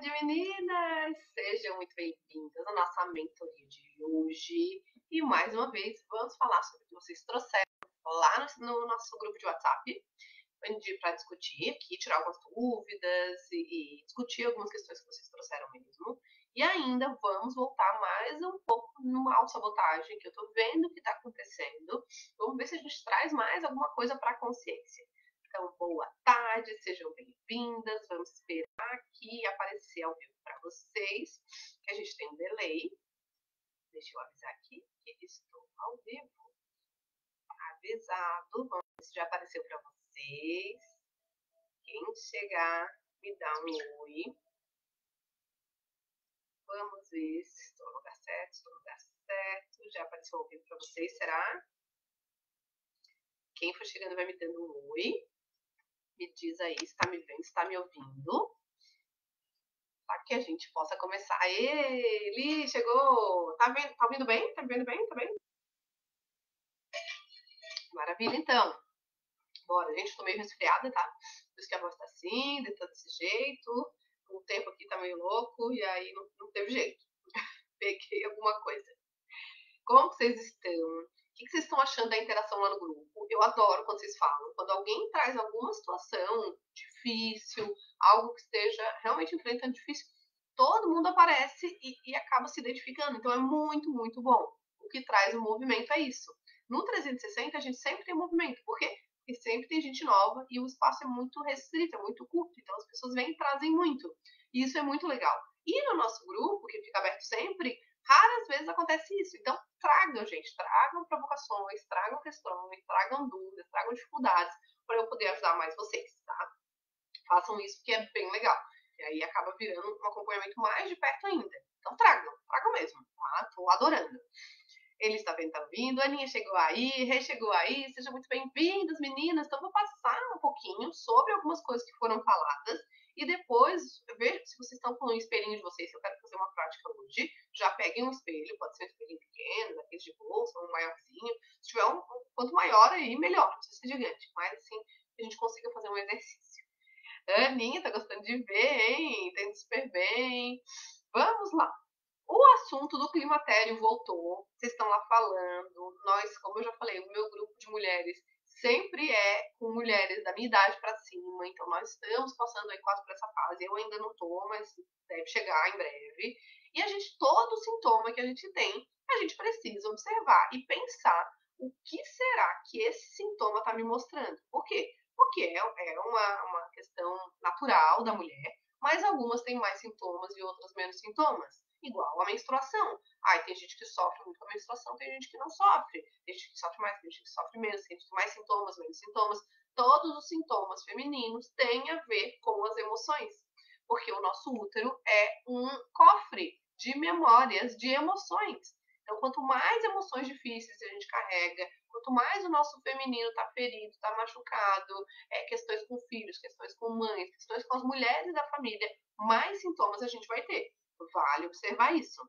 tarde, meninas! Sejam muito bem-vindas à nossa mentoria de hoje. E mais uma vez, vamos falar sobre o que vocês trouxeram lá no nosso grupo de WhatsApp para discutir aqui, tirar algumas dúvidas e discutir algumas questões que vocês trouxeram mesmo. E ainda vamos voltar mais um pouco numa autossabotagem que eu tô vendo que tá acontecendo. Vamos ver se a gente traz mais alguma coisa para a consciência. Então, boa tarde, sejam bem-vindas. Vamos esperar aqui aparecer ao vivo para vocês, que a gente tem um delay. Deixa eu avisar aqui que estou ao vivo. Avisado. Vamos ver se já apareceu para vocês. Quem chegar, me dá um oi. Vamos ver se estou no lugar certo, estou no lugar certo. Já apareceu ao vivo para vocês, será? Quem for chegando vai me dando um oi. Me diz aí se está me vendo, se está me ouvindo. Para que a gente possa começar. Aê, Li, chegou! Tá vendo? Tá ouvindo bem? Tá me vendo bem? Tá bem? Maravilha, então. Bora, gente, tô meio resfriada, tá? Por isso que a voz tá assim, tá desse jeito. O tempo aqui tá meio louco e aí não teve jeito. Peguei alguma coisa. Como que vocês estão? O que vocês estão achando da interação lá no grupo? Eu adoro quando vocês falam. Quando alguém traz alguma situação difícil, algo que esteja realmente enfrentando difícil, todo mundo aparece e acaba se identificando. Então é muito, muito bom. O que traz o movimento é isso. No 360 a gente sempre tem movimento. Por quê? Porque sempre tem gente nova e o espaço é muito restrito, é muito curto. Então as pessoas vêm e trazem muito. E isso é muito legal. E no nosso grupo, que fica aberto sempre, raras vezes acontece isso. Então, tragam, gente, tragam provocações, tragam questões, tragam dúvidas, tragam dificuldades, para eu poder ajudar mais vocês, tá? Façam isso, porque é bem legal. E aí acaba virando um acompanhamento mais de perto ainda. Então, tragam mesmo, tá? Tô adorando. Ele está vendo, tá vindo. A Aninha chegou aí, Rê chegou aí. Sejam muito bem-vindas, meninas. Então, vou passar um pouquinho sobre algumas coisas que foram faladas e depois ver se vocês estão com um espelhinho de vocês. Se eu quero fazer uma prática hoje, já peguem um espelho. Pode ser um espelhinho pequeno, daqueles de bolsa, um maiorzinho. Se tiver quanto maior aí, melhor. Não precisa ser gigante, mas assim, que a gente consiga fazer um exercício. A Aninha tá gostando de ver, hein? Tá indo super bem. Vamos lá. O assunto do climatério voltou, vocês estão lá falando. Nós, como eu já falei, o meu grupo de mulheres sempre é com mulheres da minha idade para cima, então nós estamos passando aí quase por essa fase. Eu ainda não tô, mas deve chegar em breve. E a gente, todo sintoma que a gente tem, a gente precisa observar e pensar o que será que esse sintoma está me mostrando. Por quê? Porque é uma questão natural da mulher, mas algumas têm mais sintomas e outras menos sintomas. Igual a menstruação. Ai, tem gente que sofre muito com a menstruação, tem gente que não sofre. Tem gente que sofre mais, tem gente que sofre menos, tem gente que tem mais sintomas, menos sintomas. Todos os sintomas femininos têm a ver com as emoções. Porque o nosso útero é um cofre de memórias, de emoções. Então, quanto mais emoções difíceis a gente carrega, quanto mais o nosso feminino está ferido, está machucado, questões com filhos, questões com mães, questões com as mulheres da família, mais sintomas a gente vai ter. Vale observar isso.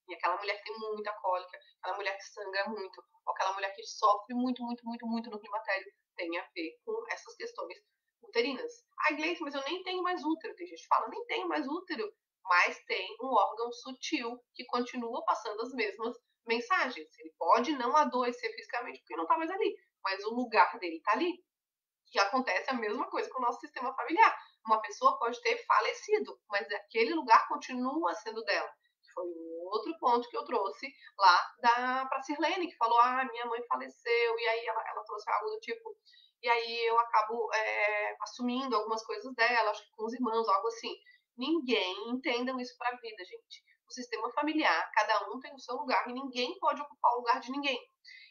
E aquela mulher que tem muita cólica, aquela mulher que sangra muito, ou aquela mulher que sofre muito, muito, muito, muito no climatério, tem a ver com essas questões uterinas. Ah, Gleice, mas eu nem tenho mais útero. Tem gente que fala, nem tenho mais útero, mas tem um órgão sutil que continua passando as mesmas mensagens. Ele pode não adoecer fisicamente porque não está mais ali, mas o lugar dele está ali. Que acontece a mesma coisa com o nosso sistema familiar. Uma pessoa pode ter falecido, mas aquele lugar continua sendo dela. Foi um outro ponto que eu trouxe lá para Sirlene, que falou: ah, minha mãe faleceu, e aí ela trouxe algo do tipo. E aí eu acabo assumindo algumas coisas dela, acho que com os irmãos, algo assim. Ninguém entendam isso para a vida, gente. O sistema familiar, cada um tem o seu lugar e ninguém pode ocupar o lugar de ninguém.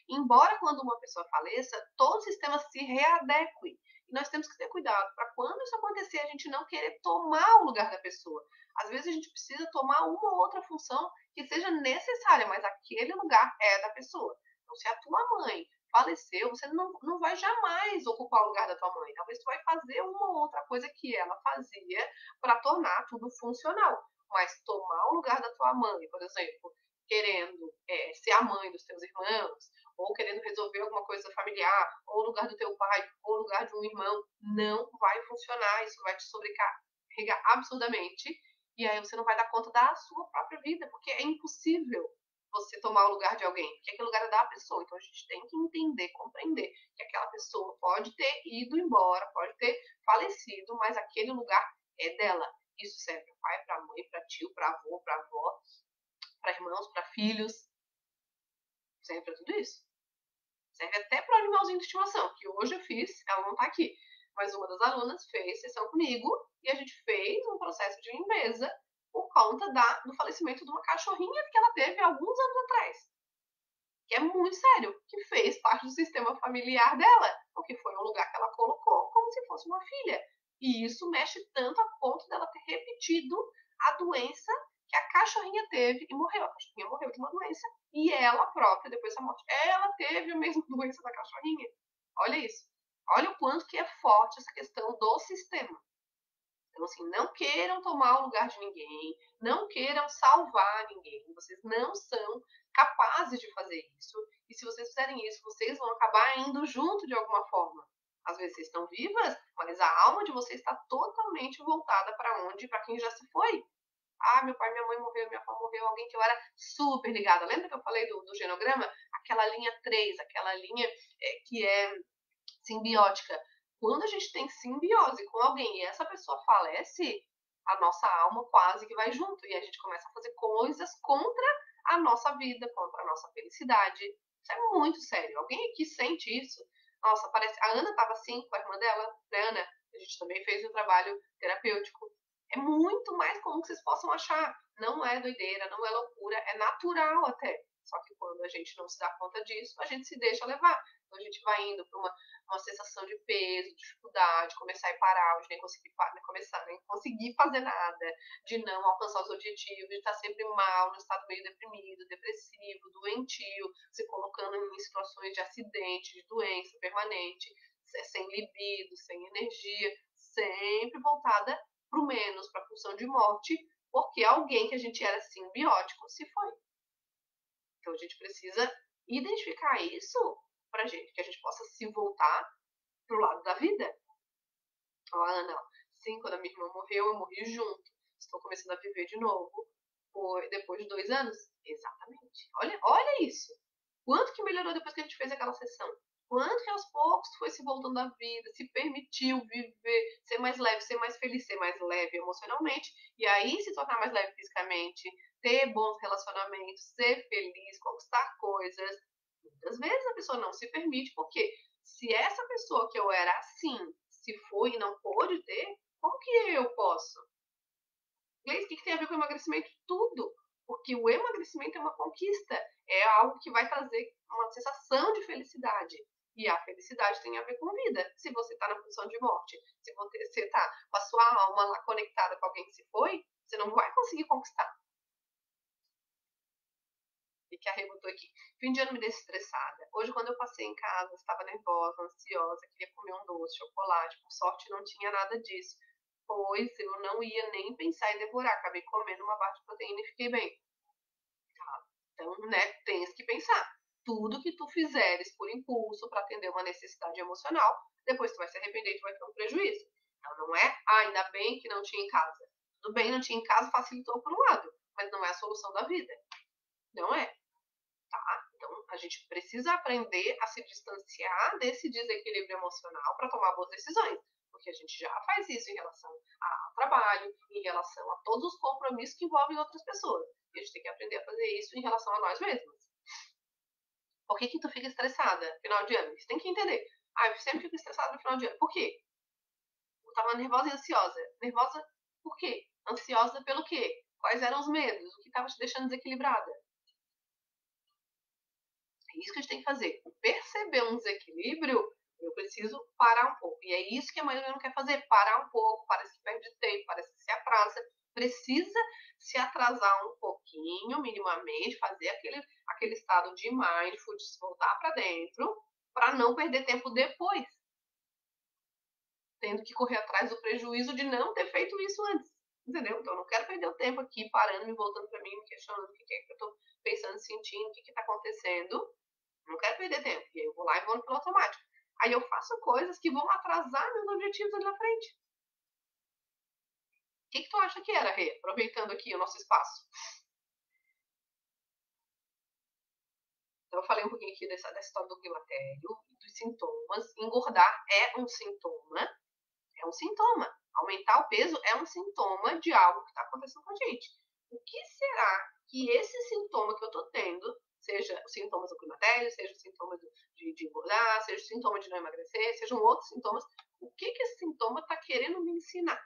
Embora quando uma pessoa faleça, todo o sistema se readeque. E nós temos que ter cuidado para quando isso acontecer, a gente não querer tomar o lugar da pessoa. Às vezes a gente precisa tomar uma ou outra função que seja necessária, mas aquele lugar é da pessoa. Então, se a tua mãe faleceu, você não vai jamais ocupar o lugar da tua mãe. Talvez tu vai fazer uma ou outra coisa que ela fazia para tornar tudo funcional. Mas tomar o lugar da tua mãe, por exemplo, querendo ser a mãe dos teus irmãos, ou querendo resolver alguma coisa familiar, ou no lugar do teu pai, ou no lugar de um irmão, não vai funcionar. Isso vai te sobrecarregar absurdamente E aí você não vai dar conta da sua própria vida, porque é impossível você tomar o lugar de alguém, porque aquele lugar é da pessoa. Então a gente tem que entender, compreender que aquela pessoa pode ter ido embora, pode ter falecido, mas aquele lugar é dela. Isso serve para pai, para mãe, para tio, para avô, para avó, para irmãos, para filhos. Serve para tudo isso. Serve até para o animalzinho de estimação, que hoje eu fiz, ela não tá aqui. Mas uma das alunas fez sessão comigo e a gente fez um processo de limpeza por conta do falecimento de uma cachorrinha que ela teve alguns anos atrás. Que é muito sério, que fez parte do sistema familiar dela, porque foi um lugar que ela colocou como se fosse uma filha. E isso mexe tanto a ponto dela ter repetido a doença que a cachorrinha teve e morreu. A cachorrinha morreu de uma doença e ela própria, depois da morte, ela teve a mesma doença da cachorrinha. Olha isso. Olha o quanto que é forte essa questão do sistema. Então, assim, não queiram tomar o lugar de ninguém, não queiram salvar ninguém. Vocês não são capazes de fazer isso. E se vocês fizerem isso, vocês vão acabar indo junto de alguma forma. Às vezes vocês estão vivas, mas a alma de vocês está totalmente voltada para onde? Para quem já se foi. Ah, meu pai, minha mãe morreu, minha avó morreu, alguém que eu era super ligada. Lembra que eu falei do genograma? Aquela linha 3, aquela linha que é simbiótica. Quando a gente tem simbiose com alguém e essa pessoa falece, a nossa alma quase que vai junto e a gente começa a fazer coisas contra a nossa vida, contra a nossa felicidade. Isso é muito sério. Alguém aqui sente isso? Nossa, parece. A Ana estava assim com a irmã dela, né, Ana? A gente também fez um trabalho terapêutico. É muito mais comum que vocês possam achar. Não é doideira, não é loucura, é natural até. Só que quando a gente não se dá conta disso, a gente se deixa levar. Então a gente vai indo para uma sensação de peso, dificuldade, começar a parar, de nem conseguir, começar, nem conseguir fazer nada, de não alcançar os objetivos, de estar sempre mal, no estado meio deprimido, depressivo, doentio, se colocando em situações de acidente, de doença permanente, sem libido, sem energia, sempre voltada para o menos, para a função de morte, porque alguém que a gente era simbiótico se foi. Então a gente precisa identificar isso pra gente, que a gente possa se voltar pro lado da vida. Ó, Ana, sim, quando a minha irmã morreu, eu morri junto. Estou começando a viver de novo. Foi depois de 2 anos? Exatamente. Olha isso. Quanto que melhorou depois que a gente fez aquela sessão? Quanto que aos poucos foi se voltando à vida, se permitiu viver, ser mais leve, ser mais feliz, ser mais leve emocionalmente, e aí se tornar mais leve fisicamente, ter bons relacionamentos, ser feliz, conquistar coisas. Muitas vezes a pessoa não se permite, porque se essa pessoa que eu era assim, se foi e não pôde ter, como que eu posso? Gleice, o que tem a ver com emagrecimento? Tudo. Porque o emagrecimento é uma conquista, é algo que vai trazer uma sensação de felicidade. E a felicidade tem a ver com vida. Se você está na posição de morte, se você está com a sua alma lá conectada com alguém que se foi, você não vai conseguir conquistar. E que arrebentou aqui. Fim de ano me deixa estressada. Hoje, quando eu passei em casa, estava nervosa, ansiosa, queria comer um doce, chocolate. Por sorte, não tinha nada disso. Pois eu não ia nem pensar em devorar. Acabei comendo uma barra de proteína e fiquei bem. Tá? Então, né, tens que pensar. Tudo que tu fizeres por impulso para atender uma necessidade emocional, depois tu vai se arrepender e tu vai ter um prejuízo. Então, não é, ainda bem que não tinha em casa. Tudo bem, não tinha em casa, facilitou por um lado, mas não é a solução da vida. Não é. Tá? Então, a gente precisa aprender a se distanciar desse desequilíbrio emocional para tomar boas decisões. Porque a gente já faz isso em relação ao trabalho, em relação a todos os compromissos que envolvem outras pessoas. E a gente tem que aprender a fazer isso em relação a nós mesmos. Por que tu fica estressada no final de ano? Você tem que entender. Ah, eu sempre fico estressada no final de ano. Por quê? Eu tava nervosa e ansiosa. Nervosa por quê? Ansiosa pelo quê? Quais eram os medos? O que estava te deixando desequilibrada? É isso que a gente tem que fazer. Perceber um desequilíbrio, eu preciso parar um pouco. E é isso que a maioria não quer fazer. Parar um pouco, parece que perde tempo, parece que se atrasa. Precisa se atrasar um pouquinho, minimamente, fazer aquele estado de mindfulness, voltar para dentro, para não perder tempo depois. Tendo que correr atrás do prejuízo de não ter feito isso antes. Entendeu? Então eu não quero perder o tempo aqui parando, me voltando para mim, me questionando o que é que eu estou pensando, sentindo, o que está acontecendo. Não quero perder tempo. E aí eu vou lá e vou no piloto automático. Aí eu faço coisas que vão atrasar meus objetivos ali na frente. que tu acha que era, Rê? Aproveitando aqui o nosso espaço. Então, eu falei um pouquinho aqui dessa história do climatério, dos sintomas. Engordar é um sintoma. É um sintoma. Aumentar o peso é um sintoma de algo que está acontecendo com a gente. O que será que esse sintoma que eu estou tendo, seja os sintomas do climatério, seja os sintomas de engordar, seja o sintoma de não emagrecer, sejam outros sintomas, o que esse sintoma está querendo me ensinar?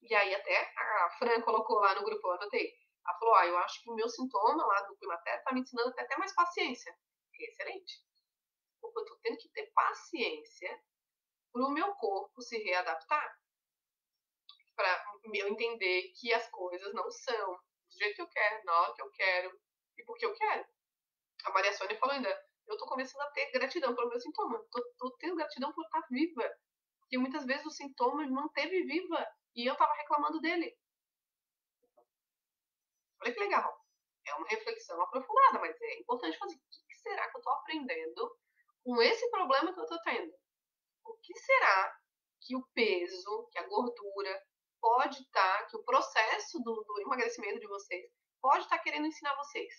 E aí até a Fran colocou lá no grupo, eu anotei. Ela falou, eu acho que o meu sintoma lá do climatério está me ensinando até mais paciência. Excelente. Porque eu tô tendo que ter paciência para o meu corpo se readaptar, para eu entender que as coisas não são do jeito que eu quero, na hora que eu quero e porque eu quero. A Maria Sônia falou ainda, eu tô começando a ter gratidão pelo meu sintoma, tô tendo gratidão por estar viva, porque muitas vezes o sintoma me manteve viva e eu tava reclamando dele. Olha que legal. É uma reflexão aprofundada, mas é importante fazer. O que será que eu tô aprendendo com esse problema que eu tô tendo? O que será que o peso, que a gordura pode estar, que o processo do emagrecimento de vocês pode estar querendo ensinar vocês?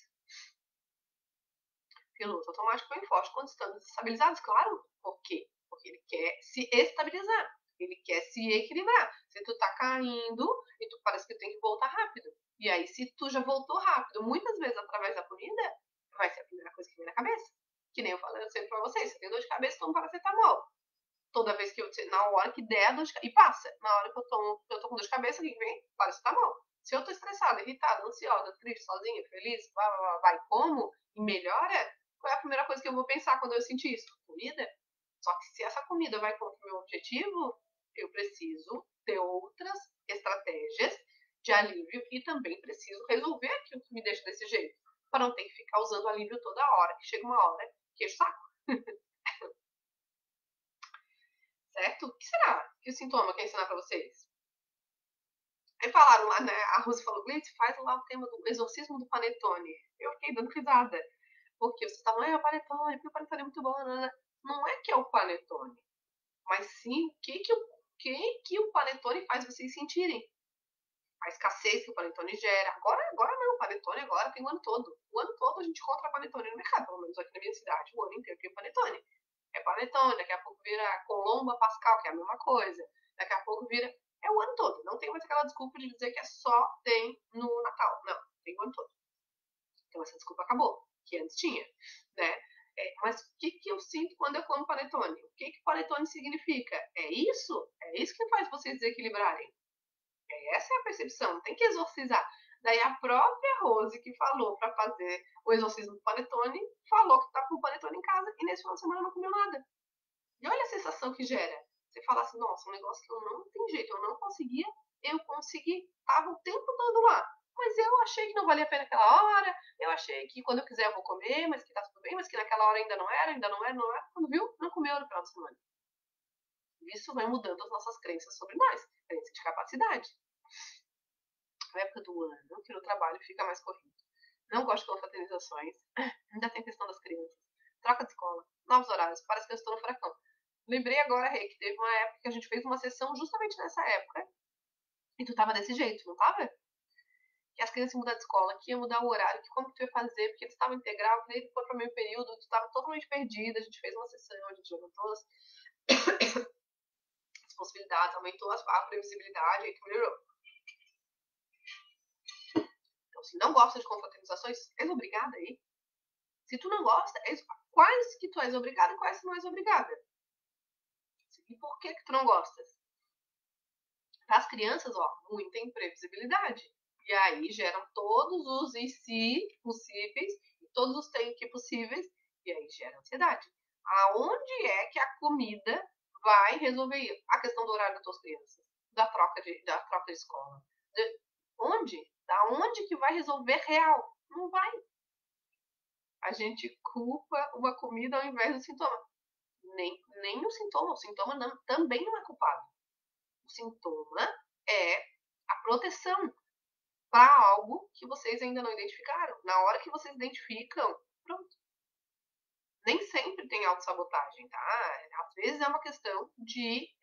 Piloto automático bem forte quando estamos estabilizados, claro. Por quê? Porque ele quer se estabilizar. Ele quer se equilibrar. Se tu tá caindo e tu parece que tem que voltar rápido. E aí, se tu já voltou rápido, muitas vezes através da comida, vai ser a primeira coisa que vem na cabeça. Que nem eu falei sempre pra vocês, você tem dor de cabeça, toma paracetamol. Toda vez que eu, na hora que der a dor de cabeça, e passa. Na hora que eu tô com dor de cabeça, o que vem? Paracetamol. Se eu tô estressada, irritada, ansiosa, triste, sozinha, feliz, vai como? E melhora, qual é a primeira coisa que eu vou pensar quando eu sentir isso? Comida. Só que se essa comida vai contra o meu objetivo, eu preciso ter outras estratégias de alívio e também preciso resolver aquilo que me deixa desse jeito. Para não ter que ficar usando alívio toda hora, que chega uma hora que é saco. Certo? O que será que o sintoma quer ensinar para vocês? Aí falaram lá, né? A Rose falou, Glitz, faz lá o tema do exorcismo do Panetone. Eu fiquei dando risada. Porque vocês estavam, o Panetone, porque o Panetone é muito bom, né? Não é que é o Panetone, mas sim o que o Panetone faz vocês sentirem. A escassez que o Panetone gera. Agora não, o Panetone agora tem o ano todo. O ano todo a gente compra Panetone no mercado, pelo menos aqui na minha cidade. O ano inteiro tem Panetone. É Panetone, daqui a pouco vira Colomba Pascal, que é a mesma coisa. Daqui a pouco vira... É o ano todo. Não tem mais aquela desculpa de dizer que é só tem no Natal. Não, tem o ano todo. Então essa desculpa acabou, que antes tinha, né? Mas o que eu sinto quando eu como panetone? O que panetone significa? É isso? É isso que faz vocês desequilibrarem. Essa é a percepção, tem que exorcizar. Daí a própria Rose, que falou para fazer o exorcismo do panetone, falou que tá com o panetone em casa e nesse final de semana não comeu nada. E olha a sensação que gera. Você fala assim, nossa, um negócio que eu não tem jeito, eu não conseguia, eu consegui. Tava o tempo todo lá. Mas eu achei que não valia a pena aquela hora, eu achei que quando eu quiser eu vou comer, mas que tá tudo bem, mas que naquela hora ainda não era, ainda não era, não era. Quando viu, não comeu no final de semana. Isso vai mudando as nossas crenças sobre nós, crença de capacidade. Na época do ano, que no trabalho fica mais corrido. Não gosto de confraternizações. Ainda tem a questão das crianças. Troca de escola, novos horários, parece que eu estou no furacão. Lembrei agora, Rê, que teve uma época que a gente fez uma sessão justamente nessa época. E tu tava desse jeito, não tava? Que as crianças iam mudar de escola, que ia mudar o horário, que como que tu ia fazer, porque eles estavam integral, que ele foi para meio período, tu estava totalmente perdida, a gente fez uma sessão, a gente levantou as possibilidades, aumentou a previsibilidade, aí tu melhorou. Então, se não gosta de confraternizações, és obrigada aí. Se tu não gosta, quais que tu és obrigada e quais tu não és obrigada? E por que tu não gostas? Para as crianças, muita imprevisibilidade. E aí geram todos os e se possíveis, todos os tem que possíveis, e aí gera ansiedade. Aonde é que a comida vai resolver a questão do horário das tuas crianças? Da troca de escola? Onde? Da onde que vai resolver real? Não vai. A gente culpa uma comida ao invés do sintoma. Nem o sintoma também não é culpado. O sintoma é a proteção para algo que vocês ainda não identificaram. Na hora que vocês identificam, pronto. Nem sempre tem autossabotagem, tá? Às vezes é uma questão de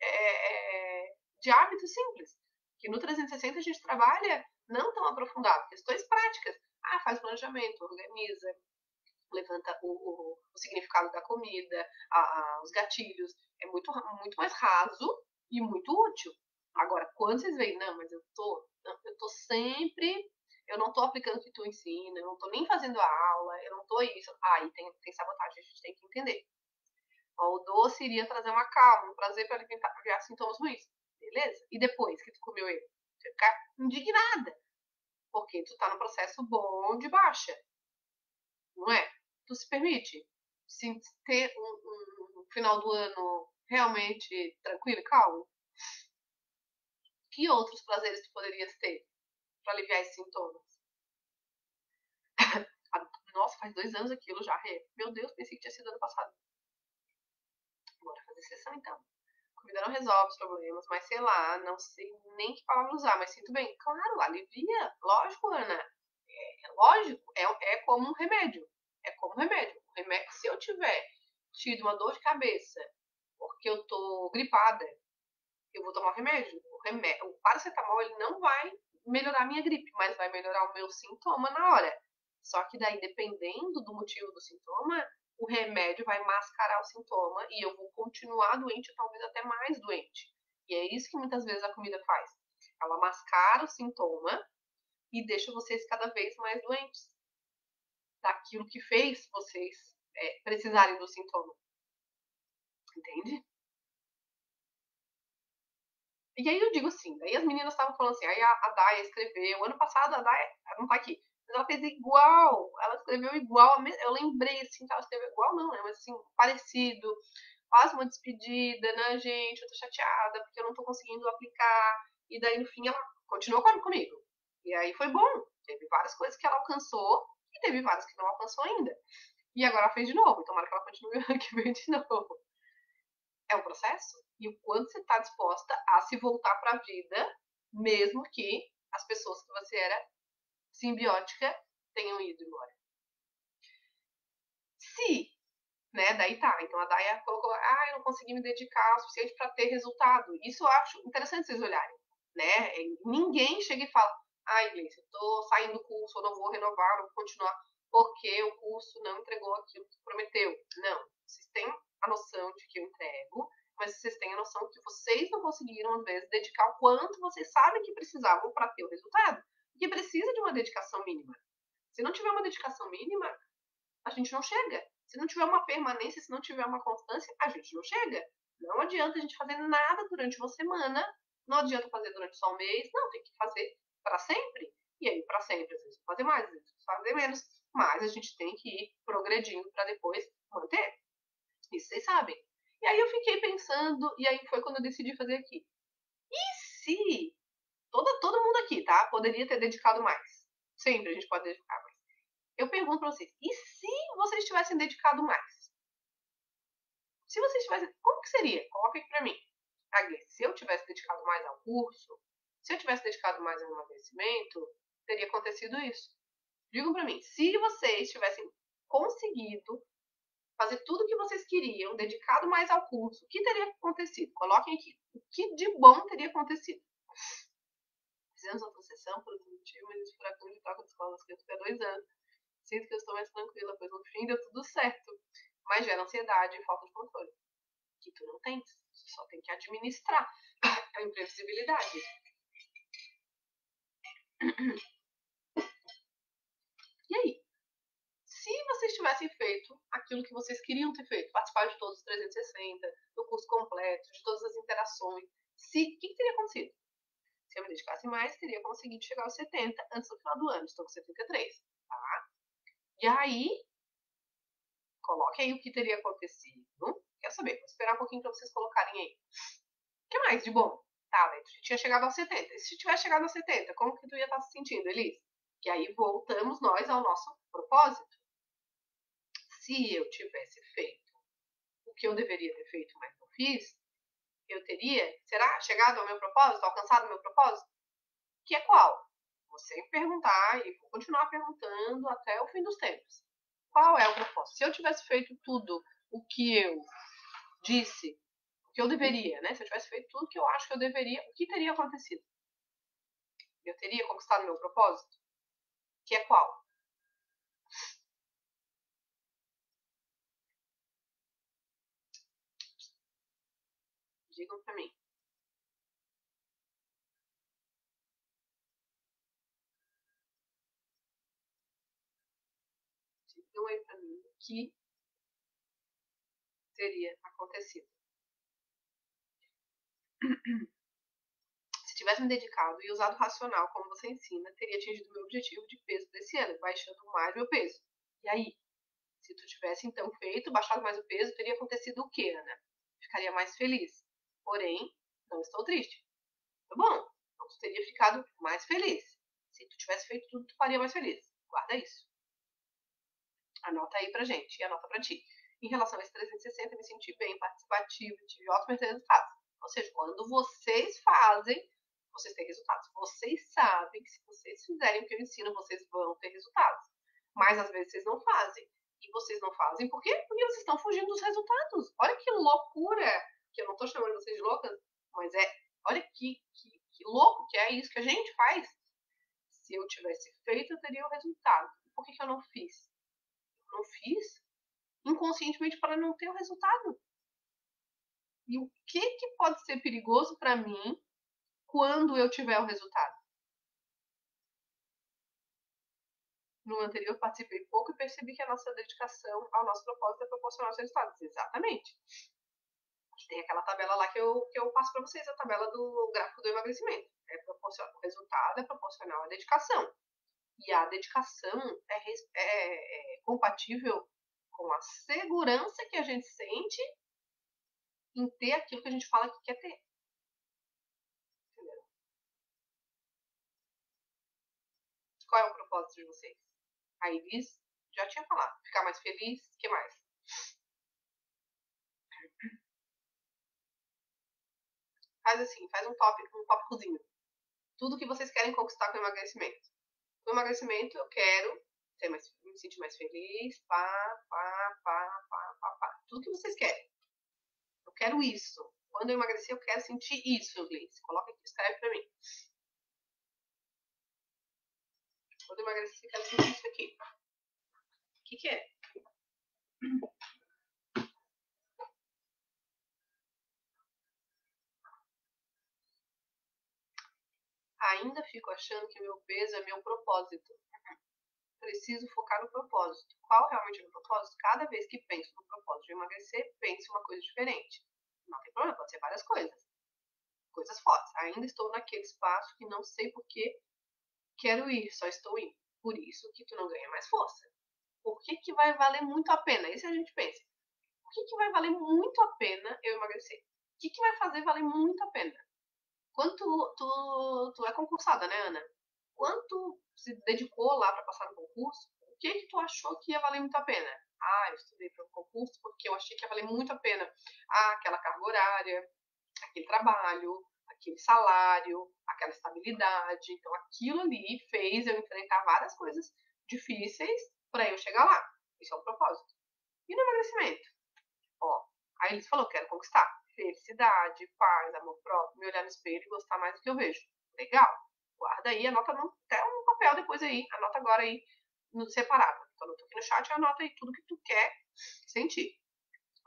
hábitos simples. Porque no 360 a gente trabalha não tão aprofundado, questões práticas. Faz planejamento, organiza, levanta o significado da comida, os gatilhos. É muito mais raso e muito útil. Agora, quando vocês veem, não, mas eu tô sempre, eu não tô aplicando o que tu ensina, eu não tô nem fazendo a aula, eu não tô isso. Aí tem sabotagem, a gente tem que entender. O doce iria trazer uma calma, um prazer para aliviar sintomas ruins. Beleza? E depois que tu comeu ele? Você vai ficar indignada. Porque tu tá no processo bom de baixa. Não é? Tu se permite ter um final do ano realmente tranquilo e calmo? Que outros prazeres tu poderias ter para aliviar esses sintomas? Nossa, faz 2 anos aquilo já, Rê. Meu Deus, pensei que tinha sido ano passado. Bora fazer sessão então. Comida não resolve os problemas, mas sei lá, não sei nem que palavra usar, mas sinto bem. Claro, alivia. Lógico, Ana. Lógico, é como um remédio. É como um remédio. Se eu tiver tido uma dor de cabeça porque eu tô gripada, eu vou tomar um remédio. O paracetamol ele não vai melhorar a minha gripe, mas vai melhorar o meu sintoma na hora. Só que daí, dependendo do motivo do sintoma, o remédio vai mascarar o sintoma e eu vou continuar doente, talvez até mais doente. E é isso que muitas vezes a comida faz. Ela mascara o sintoma e deixa vocês cada vez mais doentes daquilo que fez vocês precisarem do sintoma. Entende? E aí eu digo assim, daí as meninas estavam falando assim, aí a Daya escreveu, ano passado a Daya não tá aqui, mas ela fez igual, ela escreveu igual, eu lembrei assim que ela escreveu igual não, né, mas assim, parecido, quase uma despedida, né, gente, eu tô chateada porque eu não tô conseguindo aplicar, e daí no fim ela continuou comigo, e aí foi bom, teve várias coisas que ela alcançou, e teve várias que não alcançou ainda, e agora ela fez de novo, tomara que ela continue ano que vem de novo. É um processo e o quanto você está disposta a se voltar para a vida, mesmo que as pessoas que você era simbiótica tenham ido embora. Se, né, daí tá, então a Daya colocou, eu não consegui me dedicar o suficiente para ter resultado. Isso eu acho interessante vocês olharem, né? Ninguém chega e fala, Iglesias, eu tô saindo do curso, eu não vou renovar, não vou continuar, porque o curso não entregou aquilo que prometeu. Não, vocês têm a noção de que eu entrego, mas vocês têm a noção que vocês não conseguiram, às vezes, dedicar o quanto vocês sabem que precisavam para ter o resultado. Porque precisa de uma dedicação mínima. Se não tiver uma dedicação mínima, a gente não chega. Se não tiver uma permanência, se não tiver uma constância, a gente não chega. Não adianta a gente fazer nada durante uma semana, não adianta fazer durante só um mês, não, tem que fazer para sempre. E aí, para sempre, às vezes fazer mais, às vezes fazer menos, mas a gente tem que ir progredindo para depois manter. Isso vocês sabem. E aí eu fiquei pensando, e aí foi quando eu decidi fazer aqui. E se todo mundo aqui, tá? Poderia ter dedicado mais. Sempre a gente pode dedicar mais. Eu pergunto pra vocês, e se vocês tivessem dedicado mais? Se vocês tivessem, como que seria? Coloca aqui pra mim. Se eu tivesse dedicado mais ao curso, se eu tivesse dedicado mais ao emagrecimento, teria acontecido isso. Digam pra mim, se vocês tivessem conseguido fazer tudo o que vocês queriam, dedicado mais ao curso, o que teria acontecido? Coloquem aqui. O que de bom teria acontecido? Fizemos outra sessão por outro motivo, mas esse furacão de troca de escola das crianças por 2 anos. Sinto que eu estou mais tranquila, pois no fim deu tudo certo. Mas gera ansiedade e falta de controle. Que tu não tens. Você só tem que administrar a imprevisibilidade. E aí? Se vocês tivessem feito aquilo que vocês queriam ter feito, participar de todos os 360, do curso completo, de todas as interações, o que teria acontecido? Se eu me dedicasse mais, teria conseguido chegar aos 70 antes do final do ano. Estou com 73, tá? E aí, coloque aí o que teria acontecido. Quero saber, vou esperar um pouquinho para vocês colocarem aí. O que mais de bom? Tá, né? Tu tinha chegado aos 70. E se tivesse chegado aos 70, como que tu ia estar se sentindo, Elise? E aí voltamos nós ao nosso propósito. Se eu tivesse feito o que eu deveria ter feito, mas não fiz, eu teria, será, chegado ao meu propósito, alcançado o meu propósito? Que é qual? Vou sempre perguntar e vou continuar perguntando até o fim dos tempos. Qual é o propósito? Se eu tivesse feito tudo o que eu disse, o que eu deveria, né? Se eu tivesse feito tudo o que eu acho que eu deveria, o que teria acontecido? Eu teria conquistado meu propósito? Que é qual? Digam pra mim. Digam aí pra mim o que teria acontecido. Se tivesse me dedicado e usado o racional como você ensina, teria atingido o meu objetivo de peso desse ano, baixando mais meu peso. E aí? Se tu tivesse então feito, baixado mais o peso, teria acontecido o quê, Ana? Ficaria mais feliz. Porém, não estou triste. Tá bom? Então tu teria ficado mais feliz. Se tu tivesse feito tudo, tu faria mais feliz. Guarda isso. Anota aí pra gente e anota pra ti. Em relação a esse 360, me senti bem participativo, tive ótimos resultados. Ou seja, quando vocês fazem, vocês têm resultados. Vocês sabem que se vocês fizerem o que eu ensino, vocês vão ter resultados. Mas às vezes vocês não fazem. E vocês não fazem por quê? Porque vocês estão fugindo dos resultados. Olha que loucura! Que eu não tô chamando vocês de loucas, mas olha que louco que é isso que a gente faz. Se eu tivesse feito, eu teria o resultado. Por que eu não fiz? Eu não fiz inconscientemente para não ter o resultado. E o que pode ser perigoso para mim quando eu tiver o resultado? No anterior, participei pouco e percebi que a nossa dedicação ao nosso propósito é proporcionar os resultados. Exatamente. Tem aquela tabela lá que eu passo para vocês, a tabela do gráfico do emagrecimento. O resultado é proporcional à dedicação. E a dedicação é compatível com a segurança que a gente sente em ter aquilo que a gente fala que quer ter. Entendeu? Qual é o propósito de vocês? A Iris já tinha falado. Ficar mais feliz, o que mais? Faz assim, faz um tópicozinho. Tudo que vocês querem conquistar com o emagrecimento. Com o emagrecimento, eu quero me sentir mais feliz, pá. Tudo que vocês querem. Eu quero isso. Quando eu emagrecer, eu quero sentir isso, Gleice. Coloca aqui, escreve pra mim. Quando eu emagrecer, eu quero sentir isso aqui. O que é? Ainda fico achando que meu peso é meu propósito. Preciso focar no propósito. Qual realmente é o meu propósito? Cada vez que penso no propósito de emagrecer, penso uma coisa diferente. Não tem problema, pode ser várias coisas. Coisas fortes. Ainda estou naquele espaço que não sei por que quero ir, só estou indo. Por isso que tu não ganha mais força. Por que vai valer muito a pena? Isso a gente pensa. Por que vai valer muito a pena eu emagrecer? O que vai fazer valer muito a pena? Quando tu é concursada, né, Ana? Quanto se dedicou lá para passar no concurso? O que tu achou que ia valer muito a pena? Ah, eu estudei para o concurso porque eu achei que ia valer muito a pena. Ah, aquela carga horária, aquele trabalho, aquele salário, aquela estabilidade. Então, aquilo ali fez eu enfrentar várias coisas difíceis para eu chegar lá. Isso é um propósito. E no emagrecimento? Ó, aí eles falou, quero conquistar felicidade, paz, amor próprio, me olhar no espelho e gostar mais do que eu vejo. Legal. Guarda aí, anota até um papel depois aí, anota agora aí no separado. Então, eu tô aqui no chat, anota aí tudo que tu quer sentir.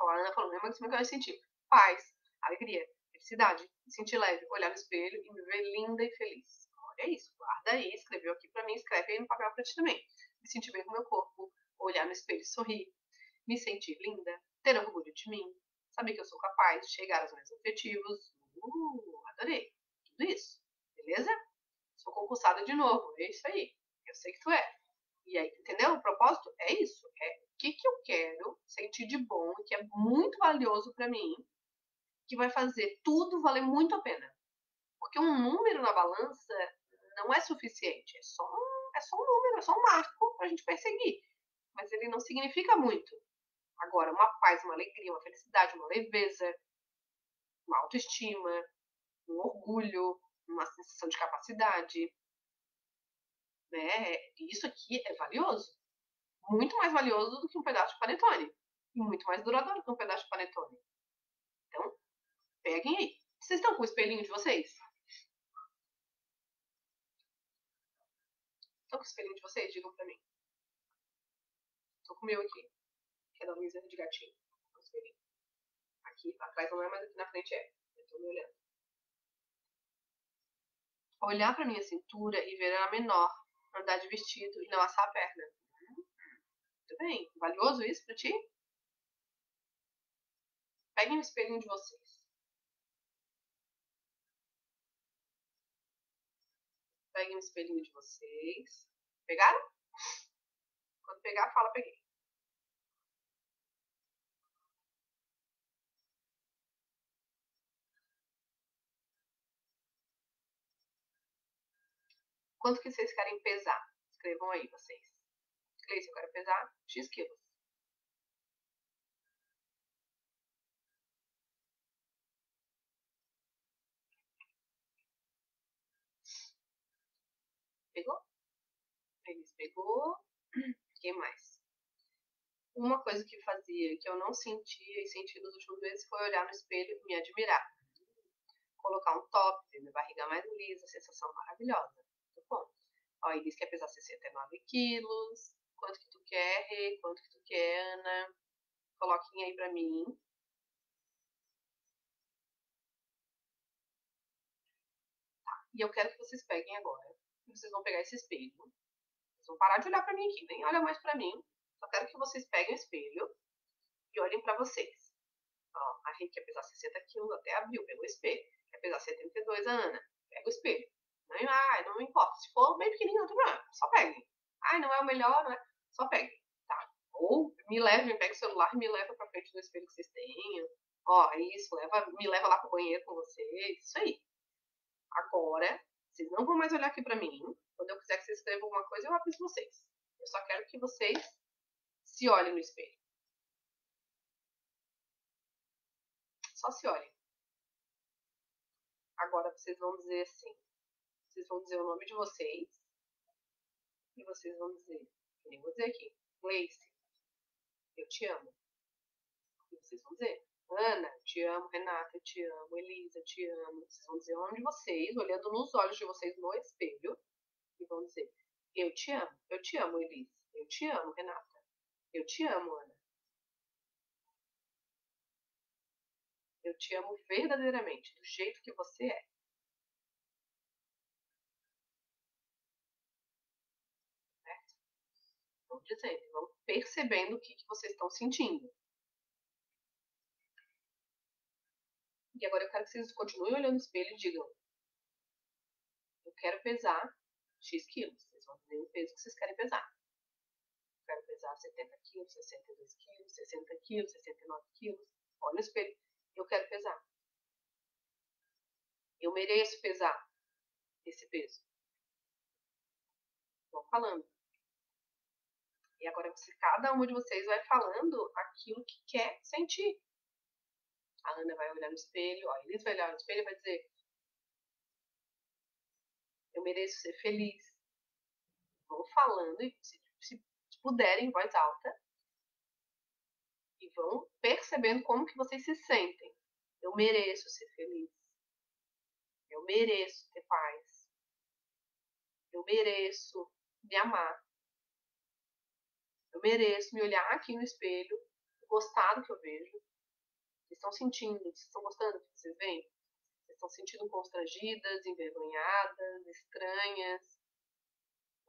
Ó, a Ana falou, meu emagrecimento eu quero sentir paz, alegria, felicidade, me sentir leve, olhar no espelho e me ver linda e feliz. Olha isso, guarda aí, escreveu aqui pra mim, escreve aí no papel pra ti também. Me sentir bem com o meu corpo, olhar no espelho e sorrir, me sentir linda, ter orgulho de mim, saber que eu sou capaz de chegar aos meus objetivos. Adorei. Tudo isso. Beleza? Sou concursada de novo. É isso aí. Eu sei que tu é. E aí, entendeu? O propósito é isso. É o que eu quero sentir de bom, que é muito valioso para mim, que vai fazer tudo valer muito a pena. Porque um número na balança não é suficiente. É só um número, é só um marco pra gente perseguir. Mas ele não significa muito. Agora, uma paz, uma alegria, uma felicidade, uma leveza, uma autoestima, um orgulho, uma sensação de capacidade, né? Isso aqui é valioso. Muito mais valioso do que um pedaço de panetone. E muito mais duradouro que um pedaço de panetone. Então, peguem aí. Vocês estão com o espelhinho de vocês? Estão com o espelhinho de vocês? Digam pra mim. Tô com o meu aqui, que é da Luísa de gatinho. O espelhinho. Aqui atrás não é, mas aqui na frente é. Eu tô me olhando. Olhar pra minha cintura e ver ela menor. Andar de vestido e não assar a perna. Muito bem. Valioso isso pra ti? Peguem o espelhinho de vocês. Peguem o espelhinho de vocês. Pegaram? Quando pegar, fala peguei. Quanto que vocês querem pesar? Escrevam aí vocês. Gleice, eu quero pesar X quilos. Pegou? Eles pegou. Quem mais? Uma coisa que fazia, que eu não sentia e senti nos últimos meses, foi olhar no espelho e me admirar. Colocar um top, ver minha barriga mais lisa, sensação maravilhosa. Muito bom. Ó, Elis quer pesar 69 quilos. Quanto que tu quer, Rê? Quanto que tu quer, Ana? Coloquem aí pra mim. E eu quero que vocês peguem agora. Vocês vão pegar esse espelho. Vocês vão parar de olhar pra mim aqui. Nem olha mais pra mim. Só quero que vocês peguem o espelho e olhem pra vocês. Ó, a Rê quer pesar 60 quilos, até abriu, pegou o espelho. Quer pesar 72, a Ana. Pega o espelho. Não, não importa. Se for bem pequenininho, não tem problema. Só peguem. Ai, não é o melhor, não é? Só peguem. Tá. Ou me levem, pega o celular e me leva pra frente do espelho que vocês tenham. Ó, é isso. Me leva lá pro banheiro com vocês. Isso aí. Agora, vocês não vão mais olhar aqui pra mim. Quando eu quiser que vocês escrevam alguma coisa, eu aviso vocês. Eu só quero que vocês se olhem no espelho. Só se olhem. Agora vocês vão dizer assim. Vocês vão dizer o nome de vocês. E vocês vão dizer, que nem vou dizer aqui, Gleice, eu te amo. E vocês vão dizer, Ana, eu te amo, Renata, eu te amo, Elisa, eu te amo. Vocês vão dizer o nome de vocês, olhando nos olhos de vocês no espelho. E vão dizer, eu te amo, Elisa, eu te amo, Renata, eu te amo, Ana. Eu te amo verdadeiramente, do jeito que você é. Certo? Vão dizendo, vão percebendo o que vocês estão sentindo. E agora eu quero que vocês continuem olhando no espelho e digam, eu quero pesar X quilos. Vocês vão dizer o peso que vocês querem pesar. Eu quero pesar 70 quilos, 62 quilos, 60 quilos, 69 quilos. Olha no espelho. Eu quero pesar. Eu mereço pesar esse peso. Vão falando. E agora cada um de vocês vai falando aquilo que quer sentir. A Ana vai olhar no espelho, a Elis vai olhar no espelho e vai dizer, eu mereço ser feliz. Vão falando e se puderem em voz alta e vão percebendo como que vocês se sentem. Eu mereço ser feliz. Eu mereço ter paz. Eu mereço me amar. Eu mereço me olhar aqui no espelho, gostar do que eu vejo. Vocês estão sentindo, vocês estão gostando do que vocês veem? Vocês estão sentindo constrangidas, envergonhadas, estranhas?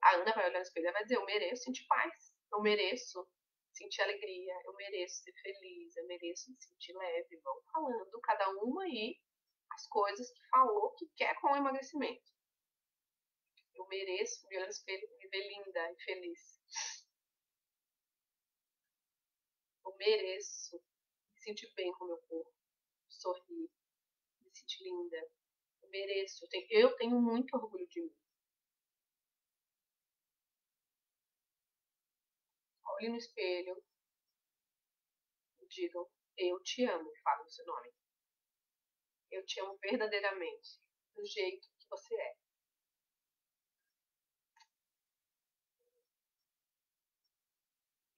A Ana vai olhar no espelho e vai dizer, eu mereço sentir paz. Eu mereço sentir alegria. Eu mereço ser feliz. Eu mereço me sentir leve. Vão falando, cada uma aí, as coisas que falou que quer com o emagrecimento. Eu mereço me olhar no espelho e me ver linda e feliz. Eu mereço me sentir bem com o meu corpo, sorrir, me sentir linda. Eu mereço. Eu tenho muito orgulho de mim. Olhe no espelho e digam, eu te amo, e falem o seu nome. Eu te amo verdadeiramente, do jeito que você é.